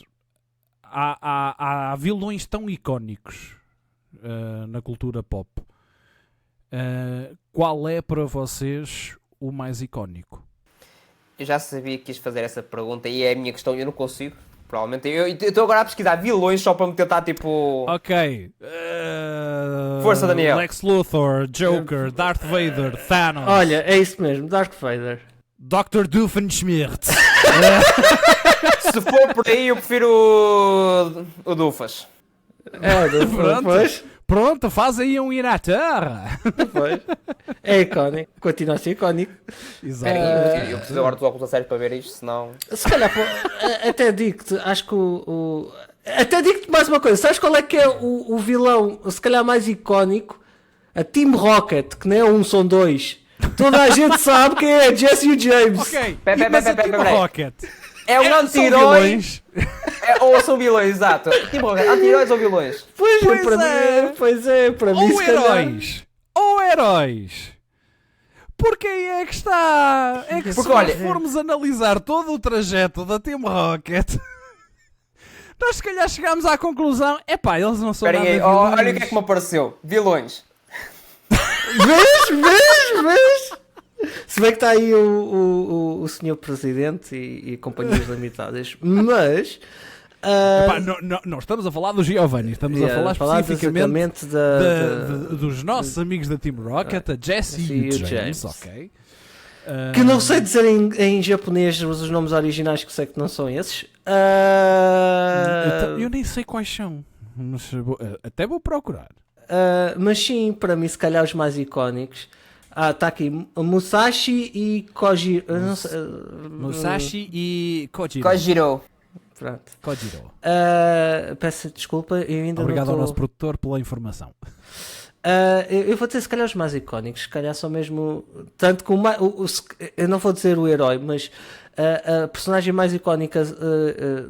há vilões tão icónicos na cultura pop. Qual é para vocês o mais icónico? Eu já sabia que quis fazer essa pergunta e é a minha questão, eu não consigo. Provavelmente. Eu estou agora a pesquisar vilões só para me tentar, tipo... Ok. Força, Daniel. Lex Luthor, Joker, Darth Vader, Thanos. Olha, é isso mesmo, Darth Vader. Dr. Doofenshmirtz. Se for por aí, eu prefiro o Dufas. Pronto, faz aí um ir à terra. Depois. É icónico, continua a ser icónico. Exato. Eu preciso agora dos óculos a sério para ver isto, senão... Se calhar, até digo-te, acho que até digo-te mais uma coisa, sabes qual é que é o vilão, se calhar mais icónico? A Team Rocket, que não é um, são dois. Toda a gente sabe quem é, Jesse e o James. Ok, mas a Team Rocket... É um anti-herói... ou são vilões, exato. Tipo, anti-heróis ou vilões? Pois é, para mim ou heróis. Ou heróis. Porque aí é que está. É que se nós formos analisar todo o trajeto da Team Rocket, nós se calhar chegámos à conclusão, eles não são nada vilões. Olha o que é que me apareceu. Vilões. Vês? Se bem que está aí o senhor Presidente e companhias limitadas, mas... não estamos a falar do Giovanni, estamos a falar especificamente dos nossos amigos da Team Rocket, a Jesse e o James. Ok. Que não sei dizer em japonês os nomes originais, que sei que não são esses. Eu nem sei quais são, mas até vou procurar. Mas sim, para mim, se calhar os mais icónicos. Está aqui Musashi e Kojiro. Musashi e Kojiro. Pronto. Kojiro. Peço desculpa, eu ainda Obrigado ao nosso produtor pela informação. Eu vou dizer se calhar os mais icónicos, se calhar só mesmo. Tanto que eu não vou dizer o herói, mas a personagem mais icónica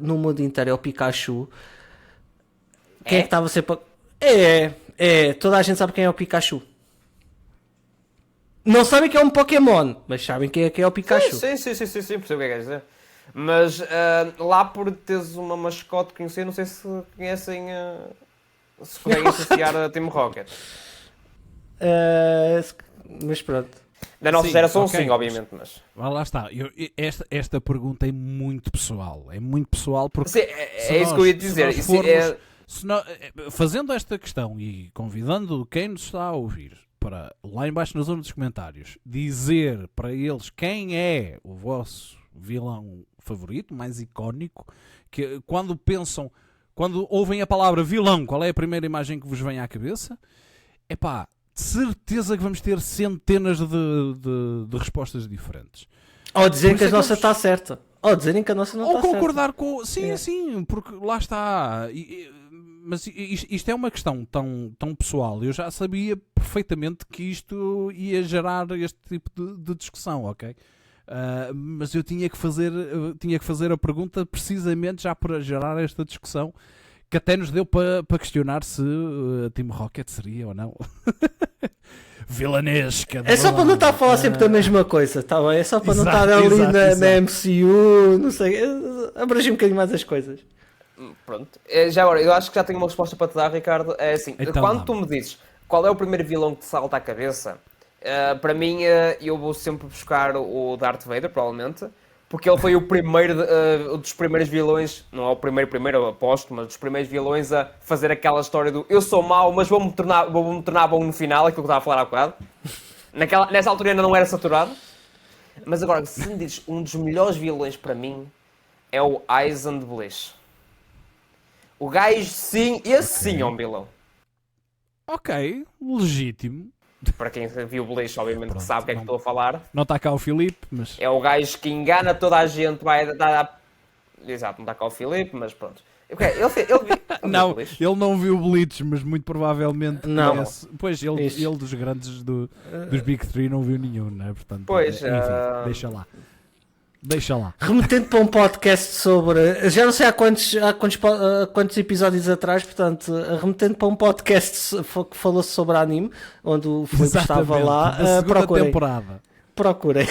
no mundo inteiro é o Pikachu. Quem é que estava sempre. Toda a gente sabe quem é o Pikachu. Não sabem que é um Pokémon, mas sabem quem é o Pikachu. Sim, percebo o que é que queres dizer. Mas lá por teres uma mascote conhecer, não sei se conhecem, se conseguem associar a Team Rocket. Mas pronto. Da nossa geração, sim, obviamente. Mas... Lá está. Esta pergunta é muito pessoal. É muito pessoal porque... Sim, é isso que eu ia dizer. Fazendo esta questão e convidando quem nos está a ouvir para lá embaixo na zona dos comentários dizer para eles quem é o vosso vilão favorito, mais icónico, que quando ouvem a palavra vilão, qual é a primeira imagem que vos vem à cabeça? De certeza que vamos ter centenas de respostas diferentes. Ou dizerem que a nossa está certa. Ou dizerem que a nossa não está certa. Ou concordar com... Sim, porque lá está... Mas isto é uma questão tão pessoal. Eu já sabia perfeitamente que isto ia gerar este tipo de discussão, ok? Mas eu tinha que fazer a pergunta precisamente já para gerar esta discussão, que até nos deu para questionar se a Team Rocket seria ou não vilanesca. É só para não estar a falar sempre da mesma coisa, tá bem? É só para não estar ali na MCU, não sei, abranger um bocadinho mais as coisas. Pronto. Já agora, eu acho que já tenho uma resposta para te dar, Ricardo. É assim, então, quando tu me dizes qual é o primeiro vilão que te salta à cabeça, para mim, eu vou sempre buscar o Darth Vader, provavelmente, porque ele foi o primeiro dos primeiros vilões, não é o primeiro, eu aposto, mas dos primeiros vilões a fazer aquela história do eu sou mau, mas vou-me tornar bom no final, aquilo que eu estava a falar há bocado. Nessa altura ainda não era saturado. Mas agora, se me dizes um dos melhores vilões para mim é o Aizen de Bliss. O gajo, sim, esse sim é um vilão. Ok, legítimo. Para quem viu o Bliss, obviamente Pronto, que sabe o que é que estou a falar. Não está cá o Filipe, mas... É o gajo que engana toda a gente, vai dar... Exato, não está cá o Filipe, mas pronto. Não, ele não viu Bleach, mas muito provavelmente não. Conhece. Pois ele dos grandes dos Big Three não viu nenhum, né? Portanto, pois, enfim, deixa lá. Remetendo para um podcast sobre. Já não sei há quantos episódios atrás, portanto, remetendo para um podcast que falou sobre anime, onde o Filipe estava lá. Da segunda temporada. Procurem.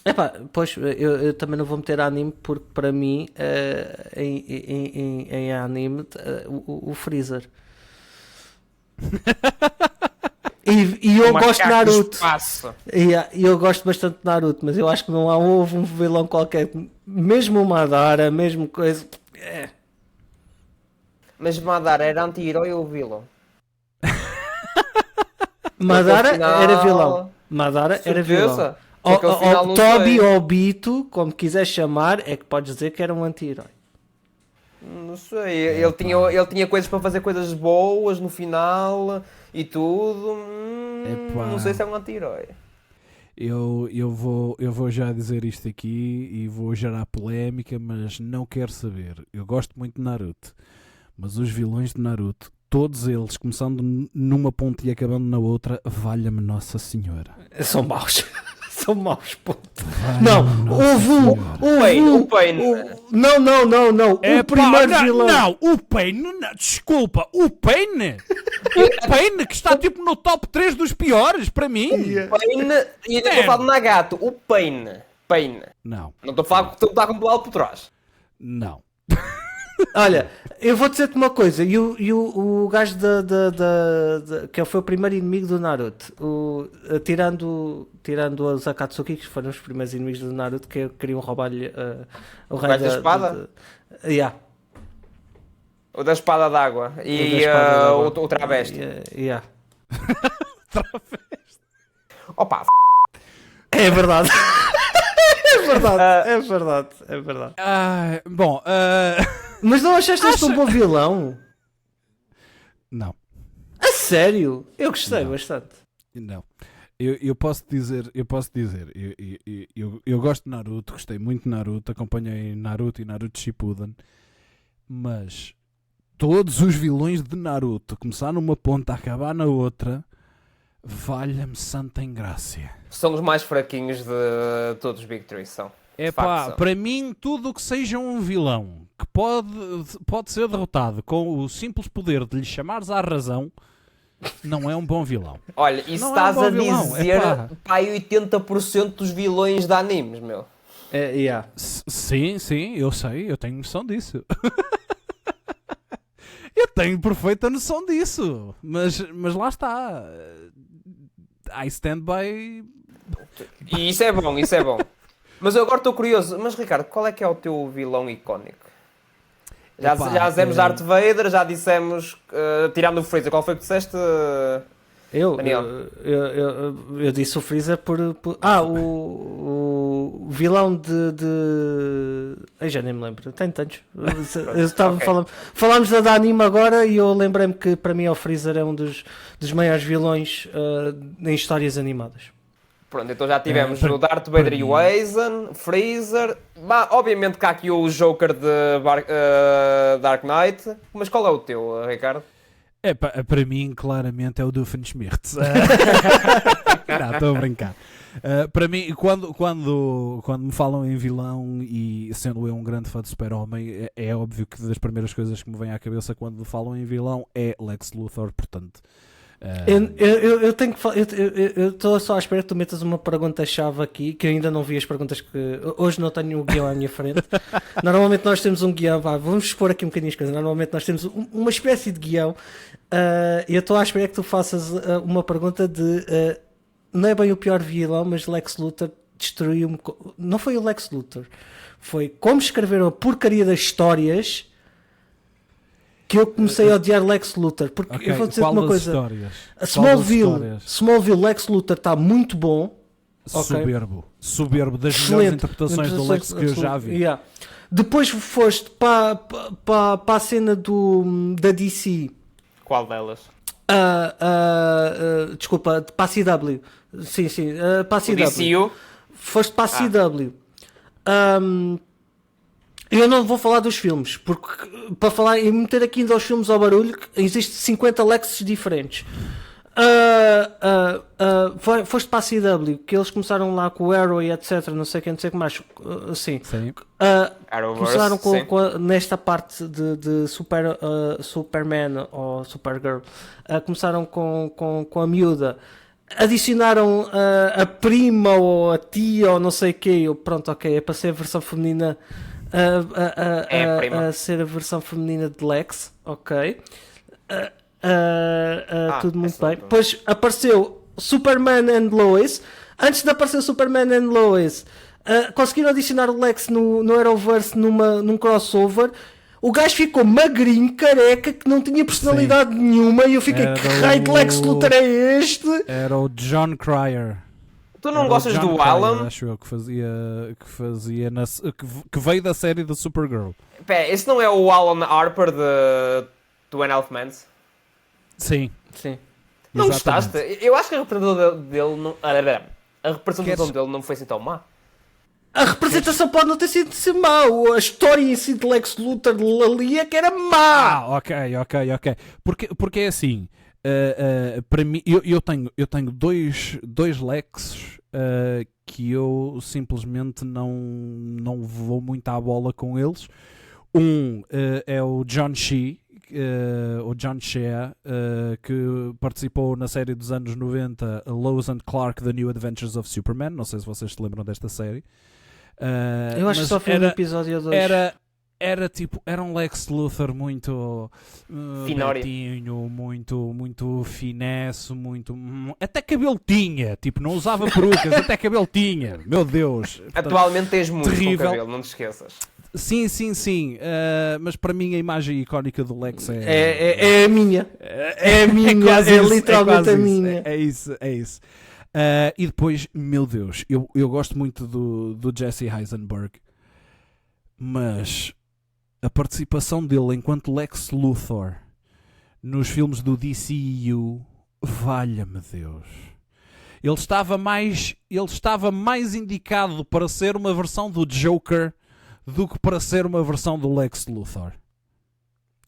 Epá, pois eu também não vou meter anime porque para mim em anime o Freezer e eu gosto de Naruto e eu gosto bastante de Naruto, mas eu acho que não houve um vilão qualquer, mesmo o Madara, mesmo coisa. Mas Madara era anti-herói ou vilão? Madara era vilão. Madara era vilão. O Toby ou Bito, como quiser chamar, é que podes dizer que era um anti-herói. Não sei, ele tinha coisas para fazer coisas boas no final e tudo. Não sei se é um anti-herói. Eu vou já dizer isto aqui e vou gerar polémica, mas não quero saber. Eu gosto muito de Naruto, mas os vilões de Naruto, todos eles, começando numa ponta e acabando na outra, valha-me Nossa Senhora. São maus. São maus, ponto. Não, o Pain. Não. O primeiro vilão. Não, o Pain, desculpa, o Pain que está tipo no top 3 dos piores, para mim. Pain, e ainda estou a falar de Nagato, o Pain. Não. Não estou a falar que está com o lado por trás. Não. Olha, eu vou dizer-te uma coisa, e o gajo que foi o primeiro inimigo do Naruto, tirando os Akatsuki, que foram os primeiros inimigos do Naruto, que queriam roubar-lhe o rei da espada? O da espada d'água e o travesti. Travesti. Opa, é verdade. É verdade. Bom, mas não achaste este um bom vilão? Não. A sério? Eu gostei bastante. Não. Eu posso dizer, eu gosto de Naruto, gostei muito de Naruto, acompanhei Naruto e Naruto Shippuden, mas todos os vilões de Naruto, começar numa ponta, acabar na outra, valha-me santa ingrácia. São os mais fraquinhos de todos os Big Three, são. Para mim, tudo o que seja um vilão que pode ser derrotado com o simples poder de lhe chamares à razão, não é um bom vilão. Olha, isso estás a dizer para 80% dos vilões de animes, meu. Sim, eu sei, eu tenho noção disso. Eu tenho perfeita noção disso. Mas lá está. I stand by... E isso é bom. Mas eu agora estou curioso. Mas, Ricardo, qual é que é o teu vilão icónico? Já dissemos Darth Vader, já dissemos... tirando o Freezer, qual foi que disseste, Daniel? Eu disse o Freezer por... o vilão de... Eu já nem me lembro. Tenho tantos. Eu estava falando... Falámos da anime agora e eu lembrei-me que para mim o Freezer é um dos maiores vilões em histórias animadas. Pronto, então já tivemos o Darth Vader e o Aizen, Freezer... obviamente que há aqui o Joker de Dark Knight. Mas qual é o teu, Ricardo? Para mim, claramente, é o Doofenshmirtz. Não, estou a brincar. Para mim, quando me falam em vilão, e sendo eu um grande fã de Super-Homem, é óbvio que das primeiras coisas que me vêm à cabeça quando me falam em vilão é Lex Luthor, portanto... Eu tenho que falar. Eu estou só à espera que tu metas uma pergunta-chave aqui, que eu ainda não vi as perguntas que. Hoje não tenho o guião à minha frente. Normalmente nós temos um guião, vamos expor aqui um bocadinho as coisas. Normalmente nós temos uma espécie de guião. E eu estou à espera que tu faças uma pergunta de não é bem o pior vilão, mas Lex Luthor destruiu-me. Não foi o Lex Luthor, foi como escreveram a porcaria das histórias que eu comecei a odiar Lex Luthor. Porque eu vou dizer uma coisa: a Smallville, Lex Luthor está muito bom. Soberbo, das melhores interpretações do Lex que eu já vi. Yeah. Depois foste para a cena da DC. Qual delas? Desculpa, para a CW. Sim, para a CW. DCU? Foste para a CW. Eu não vou falar dos filmes, porque para falar e meter aqui ainda os filmes ao barulho, existem 50 Lexes diferentes. Foste para a CW, que eles começaram lá com o Arrow e etc, não sei quem, não sei o que mais, assim. Começaram nesta parte de Superman ou Supergirl, começaram com a miúda, adicionaram a prima ou a tia ou não sei o que, pronto, ok, é para ser a versão feminina, a ser a versão feminina de Lex, ok. Tudo muito bem. Depois apareceu Superman and Lois. Antes de aparecer Superman and Lois, conseguiram adicionar o Lex no Arrowverse num crossover. O gajo ficou magrinho, careca, que não tinha personalidade nenhuma. E eu fiquei, que raio de Lex Luthor é este? Era o John Cryer. Tu não gostas do Alan? Acho eu que veio da série da Supergirl. Pé, esse não é o Alan Harper de Two and a Half Men? Sim. Não gostaste? Eu acho que a representação dele não... A representação dele não foi assim tão má. A representação pode não ter sido má. A história em si de Lex Luthor ali é que era má. Ok. Porque é assim, para mim, eu tenho dois Lexes que eu simplesmente não vou muito à bola com eles. É o John Shea, que participou na série dos anos 90, Lois and Clark, The New Adventures of Superman. Não sei se vocês se lembram desta série. Eu acho que só foi um episódio 2. Era um Lex Luthor muito betinho, muito finesse, até cabelo tinha, tipo, não usava perucas, até cabelo tinha, meu Deus. Portanto, atualmente tens muito terrível. Com cabelo, não te esqueças. Sim. Mas para mim a imagem icónica do Lex é a minha. É a minha, é literalmente a minha. É isso. E depois, meu Deus, eu gosto muito do Jesse Eisenberg, mas a participação dele enquanto Lex Luthor nos filmes do DCU, valha-me Deus. Ele estava mais indicado para ser uma versão do Joker do que para ser uma versão do Lex Luthor.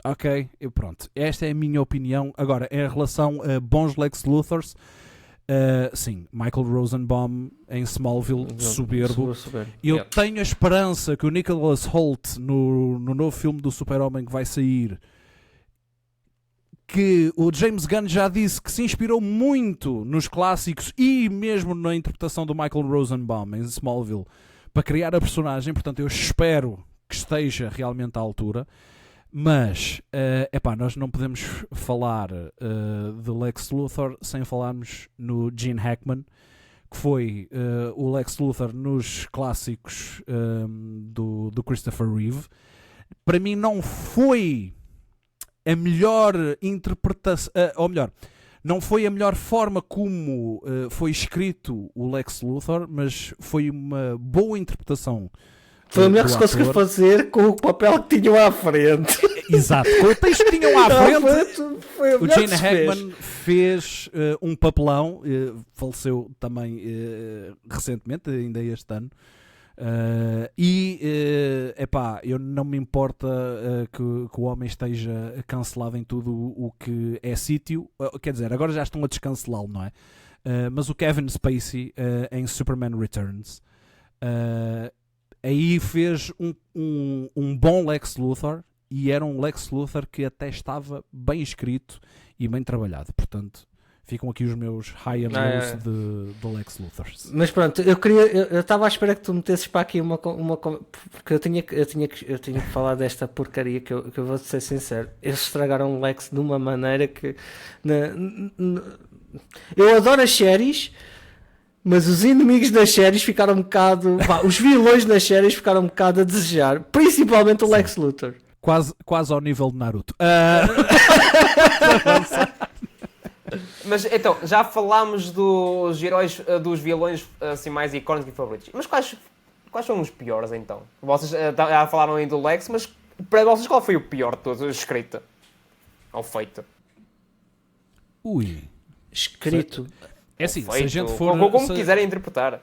Ok? E pronto. Esta é a minha opinião. Agora, em relação a bons Lex Luthors, sim, Michael Rosenbaum em Smallville, soberbo. Eu tenho a esperança que o Nicholas Hoult, no novo filme do Super-Homem que vai sair, que o James Gunn já disse que se inspirou muito nos clássicos e mesmo na interpretação do Michael Rosenbaum em Smallville para criar a personagem, portanto eu espero que esteja realmente à altura. Mas, nós não podemos falar de Lex Luthor sem falarmos no Gene Hackman, que foi o Lex Luthor nos clássicos do Christopher Reeve. Para mim não foi a melhor interpretação, ou melhor, não foi a melhor forma como foi escrito o Lex Luthor, mas foi uma boa interpretação. Foi o melhor que se conseguiu fazer com o papel que tinham à frente. Exato, com o texto que tinham à frente. O Gene Hackman fez um papelão, faleceu também recentemente, ainda este ano. Eu não me importa que o homem esteja cancelado em tudo o que é sítio. Quer dizer, agora já estão a descancelá-lo, não é? Mas o Kevin Spacey em Superman Returns aí fez um bom Lex Luthor, e era um Lex Luthor que até estava bem escrito e bem trabalhado. Portanto, ficam aqui os meus high and lows de Lex Luthor. Mas pronto, eu estava à espera que tu metesses para aqui uma porque eu tinha que falar desta porcaria que eu vou ser sincero. Eles estragaram o Lex de uma maneira que eu adoro as séries, mas os inimigos das séries ficaram um bocado... os vilões das séries ficaram um bocado a desejar, principalmente o Lex Luthor. Quase ao nível de Naruto. Mas então, já falámos dos heróis, dos vilões assim, mais icónicos e favoritos. Mas quais são os piores então? Vocês já falaram aí do Lex, mas para vocês qual foi o pior de todos, escrito? Ou feito? Escrito. É assim, feito, se a gente for... Como quiserem interpretar.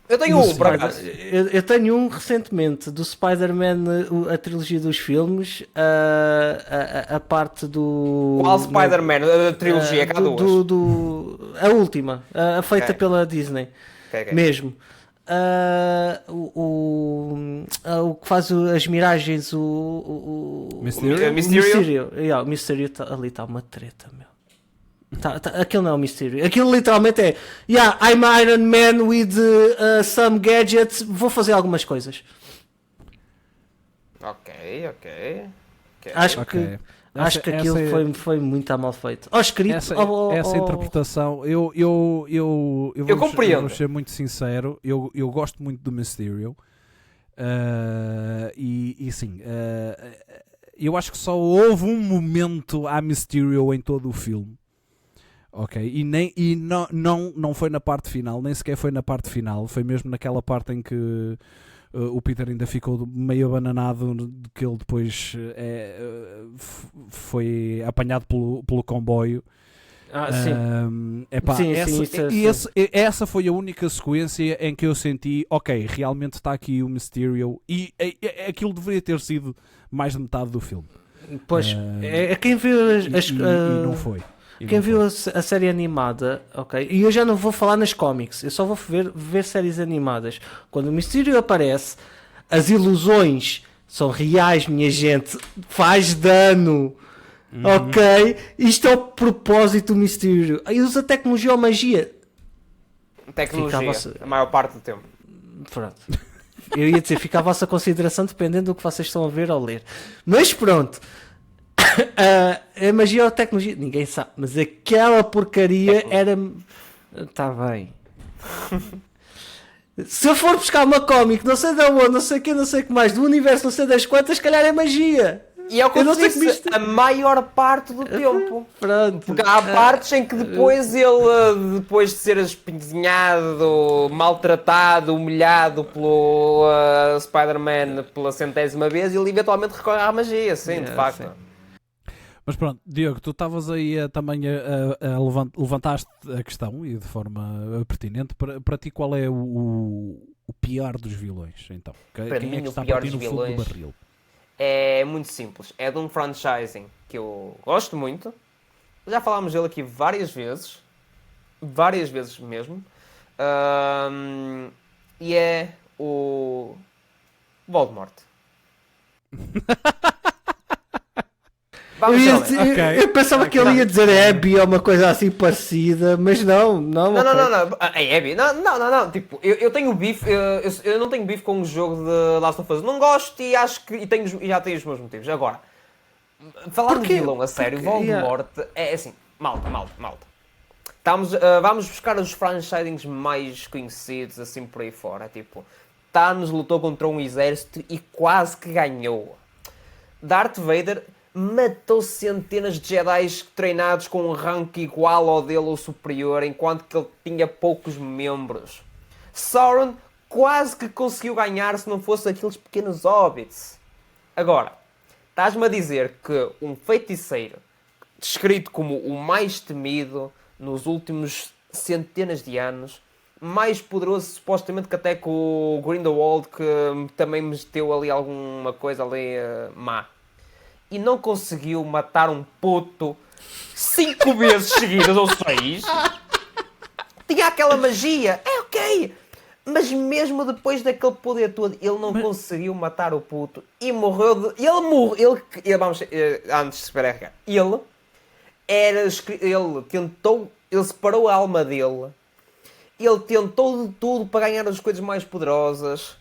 Eu tenho um, por acaso. Eu tenho um recentemente do Spider-Man, a trilogia dos filmes, a parte do... Qual Spider-Man? A trilogia, cada duas? A última, feita pela Disney, mesmo. O que faz as miragens, o Mysterio. O Mysterio ali está uma treta, meu. Aquilo não é um mistério. Aquilo literalmente é I'm Iron Man with some gadgets. Vou fazer algumas coisas. Ok. Acho que aquilo foi muito mal feito. Escrito, essa interpretação, eu compreendo. Vou ser muito sincero, eu gosto muito do Mysterio. E sim, eu acho que só houve um momento a Mysterio em todo o filme. Ok, e não foi na parte final, nem sequer foi na parte final, foi mesmo naquela parte em que o Peter ainda ficou meio abananado, de que ele depois foi apanhado pelo comboio. Essa foi a única sequência em que eu senti, ok, realmente está aqui o Mysterio, e aquilo deveria ter sido mais de metade do filme. Pois, quem viu e não foi. Quem viu a série animada, ok? E eu já não vou falar nas cómics, eu só vou ver séries animadas. Quando o Mysterio aparece, as ilusões são reais, minha gente. Faz dano, ok? Isto é o propósito do Mysterio. Aí usa tecnologia ou magia. Tecnologia, a maior parte do tempo. Pronto. Eu ia dizer, fica à vossa consideração dependendo do que vocês estão a ver ou ler. Mas pronto. A magia ou a tecnologia, ninguém sabe, mas aquela porcaria era... Está bem. Se eu for buscar uma cómic, não sei de onde, não sei o que, não sei o que mais, do universo, não sei das quantas, se calhar é magia. E é o que eu disse, a maior parte do tempo. Pronto. Porque há partes em que depois ele, depois de ser espinzinhado, maltratado, humilhado pelo Spider-Man pela 100ª vez, ele eventualmente recorre à magia, sim, de facto. Sim. Mas pronto, Diogo, tu estavas aí também levantaste a questão, e de forma pertinente, para ti qual é o pior dos vilões, então? Para quem mim, é que está o pior a partir dos no fundo vilões do barril? É muito simples, é de um franchising que eu gosto muito, já falámos dele aqui várias vezes mesmo, e é o Voldemort. Eu pensava que ele ia dizer Abby ou uma coisa assim parecida, mas não. Não. É Abby. Não. Tipo, eu tenho bife. Eu não tenho bife com o jogo de Last of Us. Não gosto e acho que já tenho os meus motivos. Agora, falar de vilão a sério, Voldemort é assim. Malta. Vamos buscar os franchisings mais conhecidos assim por aí fora. Tipo, Thanos lutou contra um exército e quase que ganhou. Darth Vader matou centenas de Jedi treinados com um rank igual ao dele ou superior, enquanto que ele tinha poucos membros. Sauron quase que conseguiu ganhar se não fosse aqueles pequenos hobbits. Agora, estás-me a dizer que um feiticeiro, descrito como o mais temido nos últimos centenas de anos, mais poderoso supostamente que até com o Grindelwald, que também meteu ali alguma coisa ali má, e não conseguiu matar um puto 5 vezes seguidas, ou 6, tinha aquela magia, é ok, mas mesmo depois daquele poder todo, ele não conseguiu matar o puto e morreu de... Ele separou a alma dele, ele tentou de tudo para ganhar as coisas mais poderosas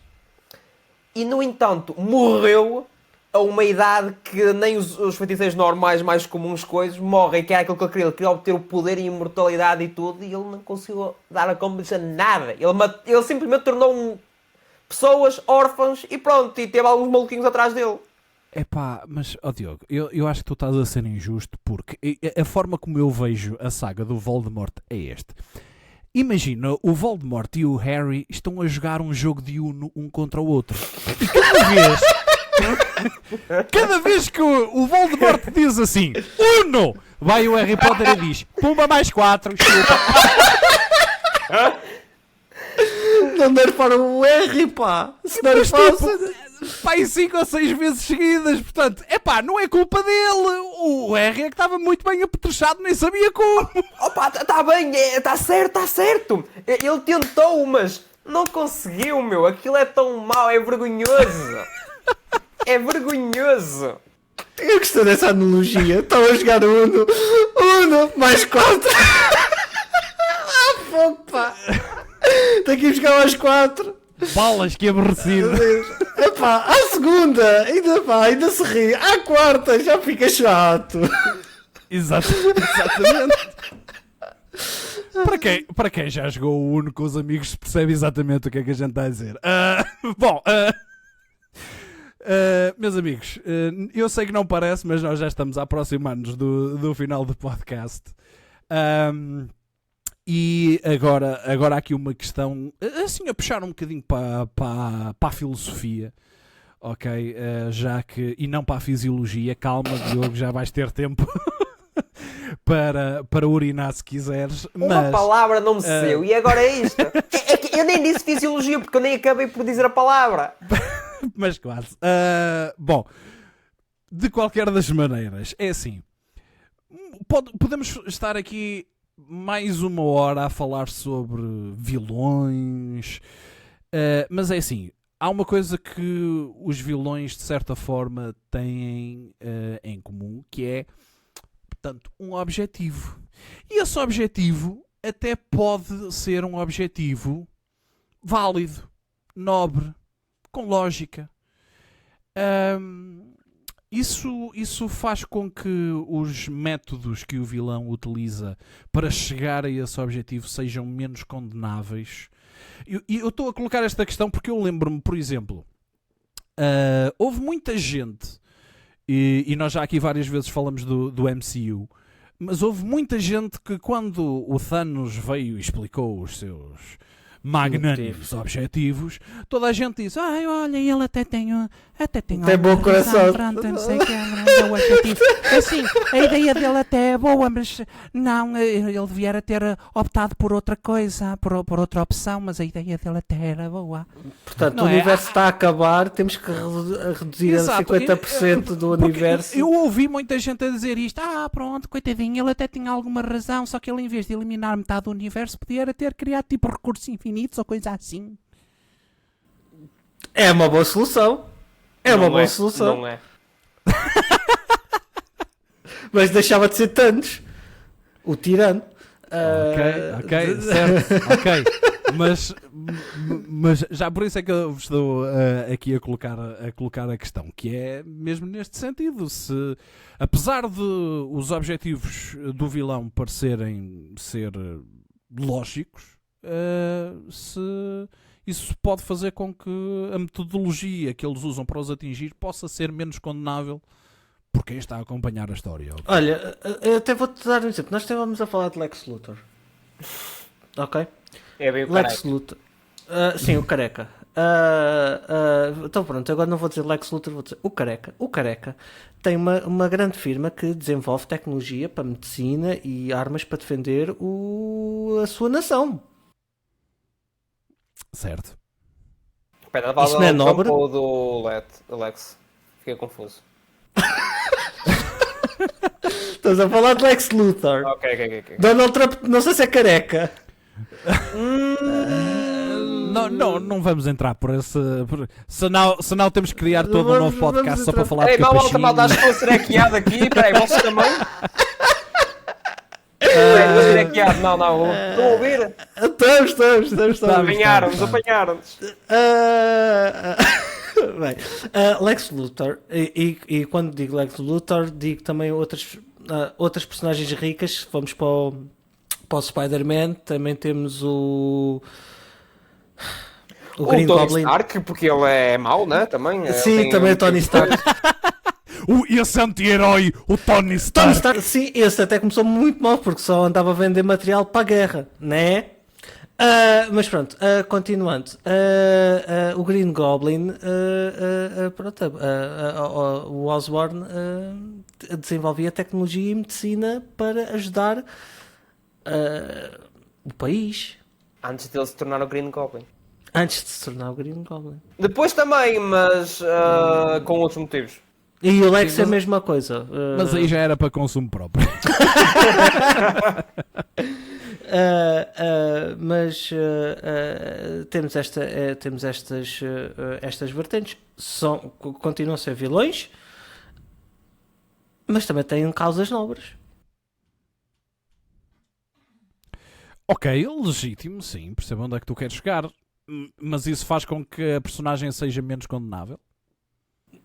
e, no entanto, morreu a uma idade que nem os feiticeiros normais mais comuns coisas morrem, que era aquilo que ele queria. Ele queria obter o poder e a imortalidade e tudo, e ele não conseguiu dar a cómplice a nada. Ele simplesmente tornou pessoas órfãs e pronto, e teve alguns maluquinhos atrás dele. Epá, mas, Diogo, eu acho que tu estás a ser injusto, porque a forma como eu vejo a saga do Voldemort é este. Imagina, o Voldemort e o Harry estão a jogar um jogo de Uno um contra o outro. E cada vez que o Voldemort diz assim, Uno! Vai o Harry Potter e diz, pumba mais 4, chupa. Não nerfaram o R, pá. Se nerfaram... Pai, 5 ou 6 vezes seguidas, portanto, não é culpa dele. O R é que estava muito bem apetrechado, nem sabia como. Opa, está bem, está certo. Ele tentou, mas não conseguiu, meu. Aquilo é tão mau, é vergonhoso. É vergonhoso. Eu gostei dessa analogia. Estava a jogar Uno mais 4. Fogo, pá. Tenho que ir buscar mais 4. Balas, que aborrecido. Epá, à segunda, ainda se ri. À quarta, já fica chato. Exatamente. Para quem já jogou o Uno com os amigos, percebe exatamente o que é que a gente está a dizer. Meus amigos, eu sei que não parece, mas nós já estamos a aproximar-nos do final do podcast. E agora há aqui uma questão, assim, a puxar um bocadinho para a filosofia, ok? E não para a fisiologia. Calma, Diogo, já vais ter tempo para urinar se quiseres. Uma palavra não me saiu, e agora é isto. É que eu nem disse fisiologia, porque eu nem acabei por dizer a palavra. Mas quase. Bom, de qualquer das maneiras, é assim, podemos estar aqui mais uma hora a falar sobre vilões, mas é assim, há uma coisa que os vilões de certa forma têm em comum, que é, portanto, um objetivo. E esse objetivo até pode ser um objetivo válido, nobre, com lógica. Isso faz com que os métodos que o vilão utiliza para chegar a esse objetivo sejam menos condenáveis. E eu estou a colocar esta questão porque eu lembro-me, por exemplo, houve muita gente, e nós já aqui várias vezes falamos do MCU, mas houve muita gente que quando o Thanos veio e explicou os seus magnânimos objetivos, toda a gente diz, olha, ele até tem bom coração, pronto, não sei o que é o objetivo. Assim, a ideia dele até é boa, mas não, ele devia ter optado por outra coisa, por outra opção, mas a ideia dele até era boa. Portanto, não, o universo está a acabar, temos que reduzir a 50% do universo. Eu ouvi muita gente a dizer isto, pronto, coitadinho, ele até tinha alguma razão, só que ele, em vez de eliminar metade do universo, podia ter criado tipo recursos infinitos ou coisa assim. É uma boa solução. Boa solução. Não é. Mas deixava de ser Thanos, o tirano. Ok, certo, ok. Mas já por isso é que eu vos estou aqui a colocar a questão, que é mesmo neste sentido, se apesar de os objetivos do vilão parecerem ser lógicos, se isso pode fazer com que a metodologia que eles usam para os atingir possa ser menos condenável por quem está a acompanhar a história. Okay? Olha, eu até vou-te dar um exemplo. Nós estávamos a falar de Lex Luthor. Ok? É bem o Lex Luthor. Sim, o Careca. Então pronto, agora não vou dizer Lex Luthor, vou dizer o Careca. O Careca tem uma grande firma que desenvolve tecnologia para medicina e armas para defender a sua nação. Certo. Isso não é nobre? Ou do Lex? Fiquei confuso. Estás a falar de Lex Luthor. Ok. Donald Trump, não sei se é careca. Não vamos entrar por esse. Senão temos que criar todo um novo podcast só para falar de capachinho. Malta, acho que estou serequeado aqui. Peraí, vocês também? Estou serequeado, não. Estão a ouvir? Estamos. Apanharam-nos. Bem, Lex Luthor, e quando digo Lex Luthor, digo também outras personagens ricas. Vamos para o Spider-Man, também temos o Green Tony Goblin. Stark, porque ele é mau, né? Também. Sim, também o Tony Stark. Esse anti-herói, o Tony Stark. Tony Stark, sim, esse até começou muito mal porque só andava a vender material para a guerra, né? Mas pronto, continuando, o Green Goblin, pronto, o Osborn desenvolvia tecnologia e medicina para ajudar o país. Antes dele se tornar o Green Goblin. Antes de se tornar o Green Goblin. Depois também, mas com outros motivos. E o Lex é a mesma coisa. Mas aí já era para consumo próprio. Mas temos estas vertentes, continuam a ser vilões, mas também têm causas nobres. Ok, legítimo, sim, percebo onde é que tu queres chegar, mas isso faz com que a personagem seja menos condenável?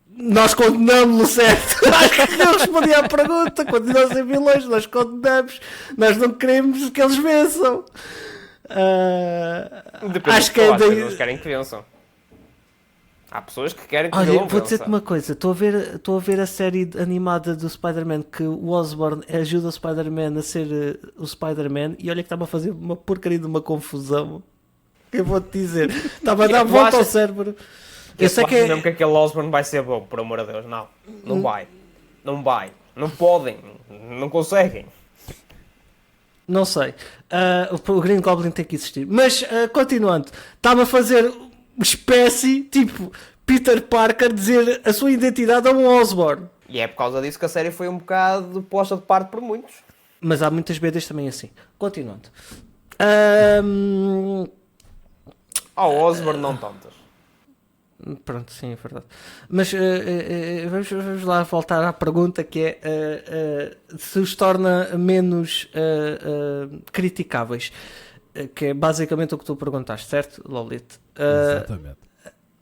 Nós condenamos-lo, certo? Acho que eu respondi à pergunta. Continuam a ser vilões, nós condenamos. Nós não queremos que eles vençam. Depende acho que é daí... eles querem que vençam. Há pessoas que querem que Olha, vou dizer-te uma coisa. Estou a ver a série animada do Spider-Man, que o Osborn ajuda o Spider-Man a ser o Spider-Man, e olha que estava a fazer uma porcaria de uma confusão. Eu vou-te dizer. Estava a dar volta ao cérebro. Eu sei que mesmo que aquele Osborn vai ser bom, por amor de Deus. Não vai. Não vai. Não podem. Não conseguem. Não sei. O Green Goblin tem que existir. Mas, continuando. Estava a fazer espécie, tipo, Peter Parker dizer a sua identidade a um Osborn. E é por causa disso que a série foi um bocado posta de parte por muitos. Mas há muitas BDs também assim. Continuando. Ao Osborn não tantas. Pronto, sim, é verdade. Mas vamos lá voltar à pergunta, que é se os torna menos criticáveis, que é basicamente o que tu perguntaste, certo, Lolito? Exatamente.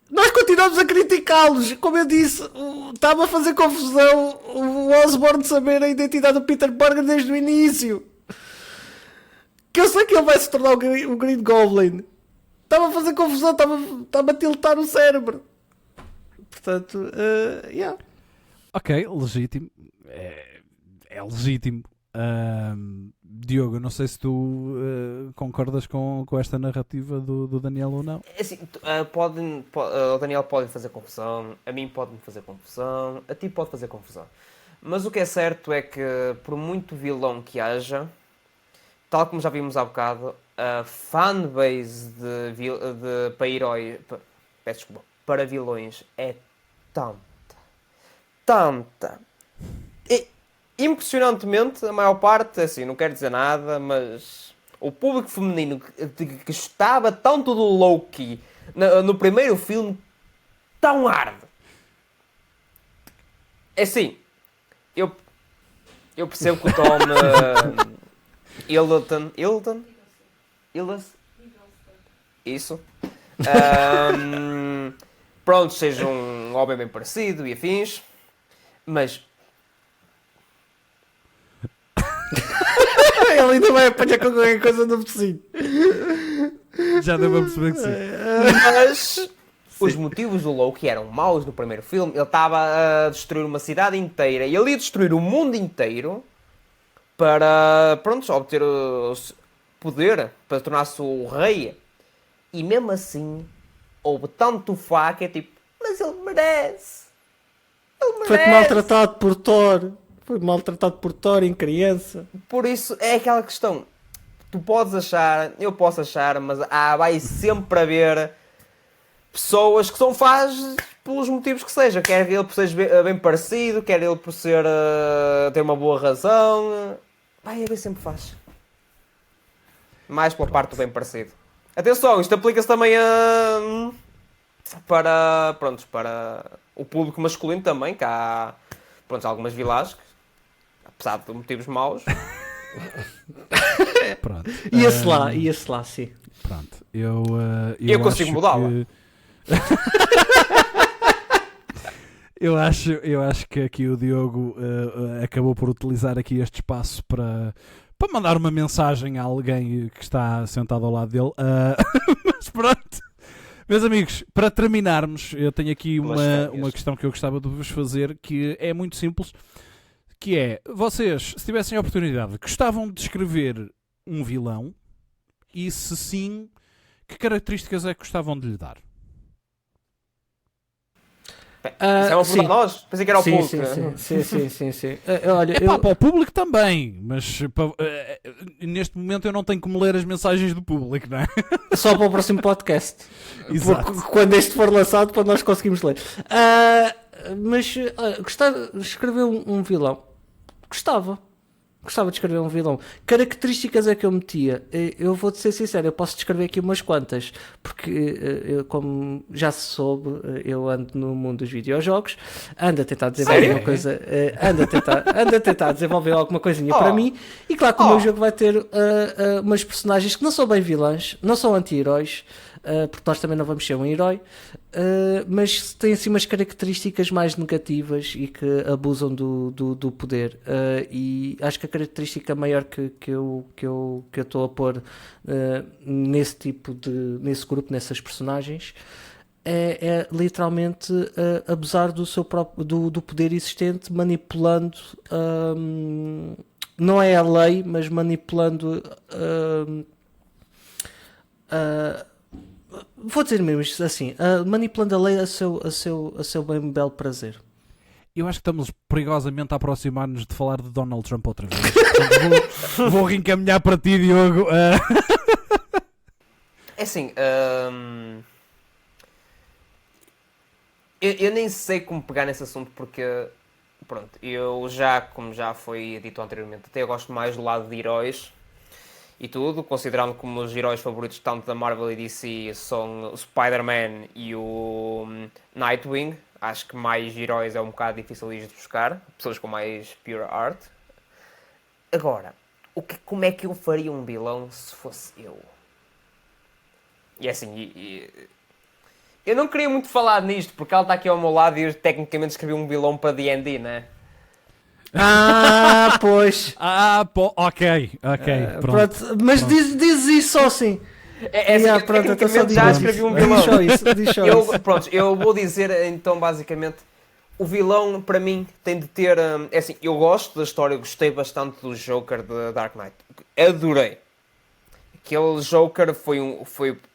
Nós continuamos a criticá-los. Como eu disse, estava a fazer confusão o Osborn saber a identidade do Peter Parker desde o início. Que eu sei que ele vai se tornar o Green Goblin. Estava a fazer confusão, estava a tiltar o cérebro. Portanto, yeah. Ok, legítimo. É legítimo. Diogo, não sei se tu concordas com esta narrativa do Daniel ou não. Assim, o Daniel pode fazer confusão, a mim pode-me fazer confusão, a ti pode fazer confusão. Mas o que é certo é que, por muito vilão que haja, tal como já vimos há bocado, a fanbase para vilões é tanta. E, impressionantemente, a maior parte, assim, não quero dizer nada, mas o público feminino que gostava tanto do Loki no primeiro filme, tão arde. É assim, eu percebo que o Tom Hiddleston, isso, pronto, seja um homem bem parecido e afins, mas ele ainda vai apanhar com qualquer coisa no vizinho. Já deu para perceber que sim. Mas os motivos do Loki eram maus no primeiro filme. Ele estava a destruir uma cidade inteira e ele ia destruir o mundo inteiro para, pronto, obter o poder, para tornar-se o rei. E mesmo assim, houve tanto fá que é tipo, mas ele merece. Foi maltratado por Thor. Foi maltratado por Thor em criança. Por isso, é aquela questão. Tu podes achar, eu posso achar, mas vai sempre haver pessoas que são fãs pelos motivos que seja. Quer ele por ser bem parecido, quer ele por ser ter uma boa razão. Vai haver sempre fãs. Mais pela parte do bem parecido. Atenção, isto aplica-se também para o público masculino também, que há algumas vilagens, apesar de motivos maus. Pronto. Ia-se lá, sim. Pronto. Eu consigo mudá-la. Eu acho que aqui o Diogo acabou por utilizar aqui este espaço para mandar uma mensagem a alguém que está sentado ao lado dele. Mas pronto. Meus amigos, para terminarmos, eu tenho aqui uma questão que eu gostava de vos fazer, que é muito simples, que é, vocês, se tivessem a oportunidade, gostavam de escrever um vilão? E se sim, que características é que gostavam de lhe dar? Isso é uma pergunta a nós? Pensei que era ao público. Sim. Olha, para o público também, mas neste momento eu não tenho como ler as mensagens do público, não é? Só para o próximo podcast. Exato. Quando este for lançado, para nós conseguimos ler. Mas gostar de escrever um vilão? Gostava de escrever um vilão. Características é que eu metia. Eu vou-te ser sincero, eu posso descrever aqui umas quantas, porque eu, como já se soube, eu ando no mundo dos videojogos, ando a tentar desenvolver alguma coisa, ando a tentar desenvolver alguma coisinha para mim, e claro que o meu jogo vai ter umas personagens que não são bem vilãs, não são anti-heróis, porque nós também não vamos ser um herói, mas têm assim umas características mais negativas e que abusam do poder, e acho que a característica maior que eu estou a pôr nesse grupo, nessas personagens, é literalmente abusar do seu próprio do poder existente, manipulando, não é a lei, mas manipulando vou dizer mesmo assim, manipulando a lei a seu bem belo prazer. Eu acho que estamos perigosamente a aproximar-nos de falar de Donald Trump outra vez. Portanto, vou reencaminhar para ti, Diogo. É assim, eu nem sei como pegar nesse assunto, porque, pronto, como já foi dito anteriormente, até eu gosto mais do lado de heróis e tudo, considerando como os heróis favoritos tanto da Marvel e DC são o Spider-Man e o Nightwing. Acho que mais heróis é um bocado difícil de buscar, pessoas com mais pure art. Agora, como é que eu faria um vilão se fosse eu? E assim, eu não queria muito falar nisto, porque ela está aqui ao meu lado e eu tecnicamente escrevi um vilão para D&D, né? Pois. Ok. Pronto. Mas pronto. Diz isso só assim. Tecnicamente já escrevi um vilão. Diz só isso. Eu vou dizer então basicamente, o vilão para mim tem de ter, é assim, eu gosto da história, gostei bastante do Joker de Dark Knight, adorei. Aquele Joker foi um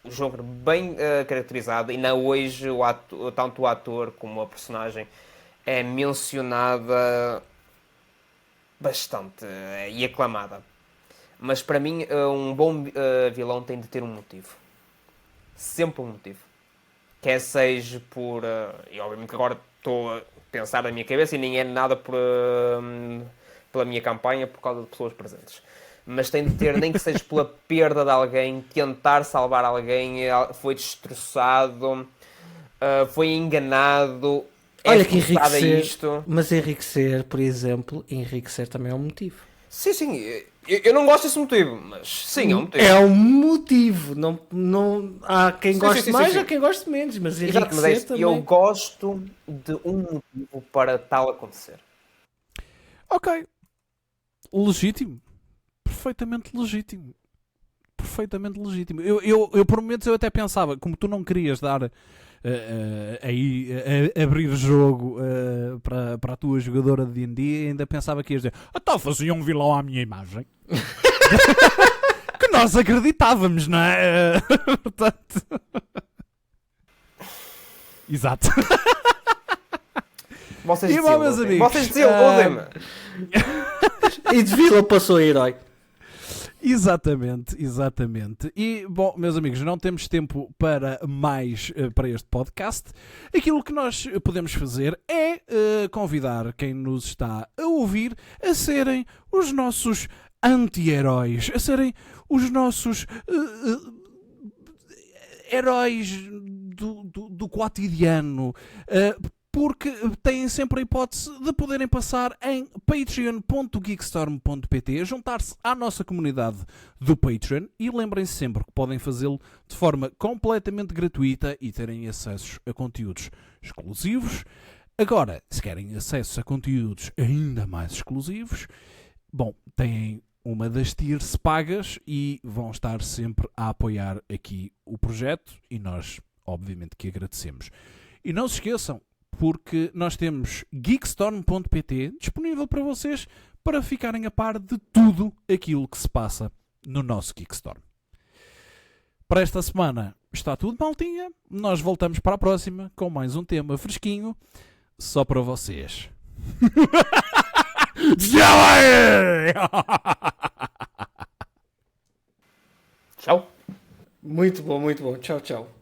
Joker bem caracterizado, e ainda hoje tanto o ator como a personagem é mencionada bastante e aclamada. Mas para mim, um bom vilão tem de ter um motivo. Sempre um motivo. Quer seja por... e obviamente que agora estou a pensar na minha cabeça e nem é nada pela minha campanha, por causa de pessoas presentes. Mas tem de ter, nem que seja pela perda de alguém, tentar salvar alguém, foi destroçado, foi enganado. Olha que enriquecer, mas enriquecer, por exemplo, também é um motivo. Sim. Eu não gosto desse motivo, mas sim, é um motivo. É um motivo. Não, há quem goste mais, há quem goste menos, mas enriquecer também. Eu gosto de um motivo para tal acontecer. Ok. Legítimo. Perfeitamente legítimo. Eu por momentos eu até pensava, como tu não querias dar abrir jogo para a tua jogadora de D&D, ainda pensava que ias dizer, então fazia um vilão à minha imagem. Que nós acreditávamos, não é? Portanto... Exato. Vocês diziam, ouvem-me. E de vila passou a herói. Exatamente. E, bom, meus amigos, não temos tempo para mais para este podcast. Aquilo que nós podemos fazer é convidar quem nos está a ouvir a serem os nossos anti-heróis, a serem os nossos heróis do cotidiano, porque têm sempre a hipótese de poderem passar em patreon.geekstorm.pt, juntar-se à nossa comunidade do Patreon, e lembrem-se sempre que podem fazê-lo de forma completamente gratuita e terem acessos a conteúdos exclusivos, Agora, se querem acesso a conteúdos ainda mais exclusivos, bom, têm uma das tiers pagas e vão estar sempre a apoiar aqui o projeto e nós, obviamente, que agradecemos. E não se esqueçam, porque nós temos geekstorm.pt disponível para vocês para ficarem a par de tudo aquilo que se passa no nosso Geekstorm. Para esta semana está tudo, maltinha. Nós voltamos para a próxima com mais um tema fresquinho só para vocês. Tchau. Muito bom, muito bom. Tchau, tchau.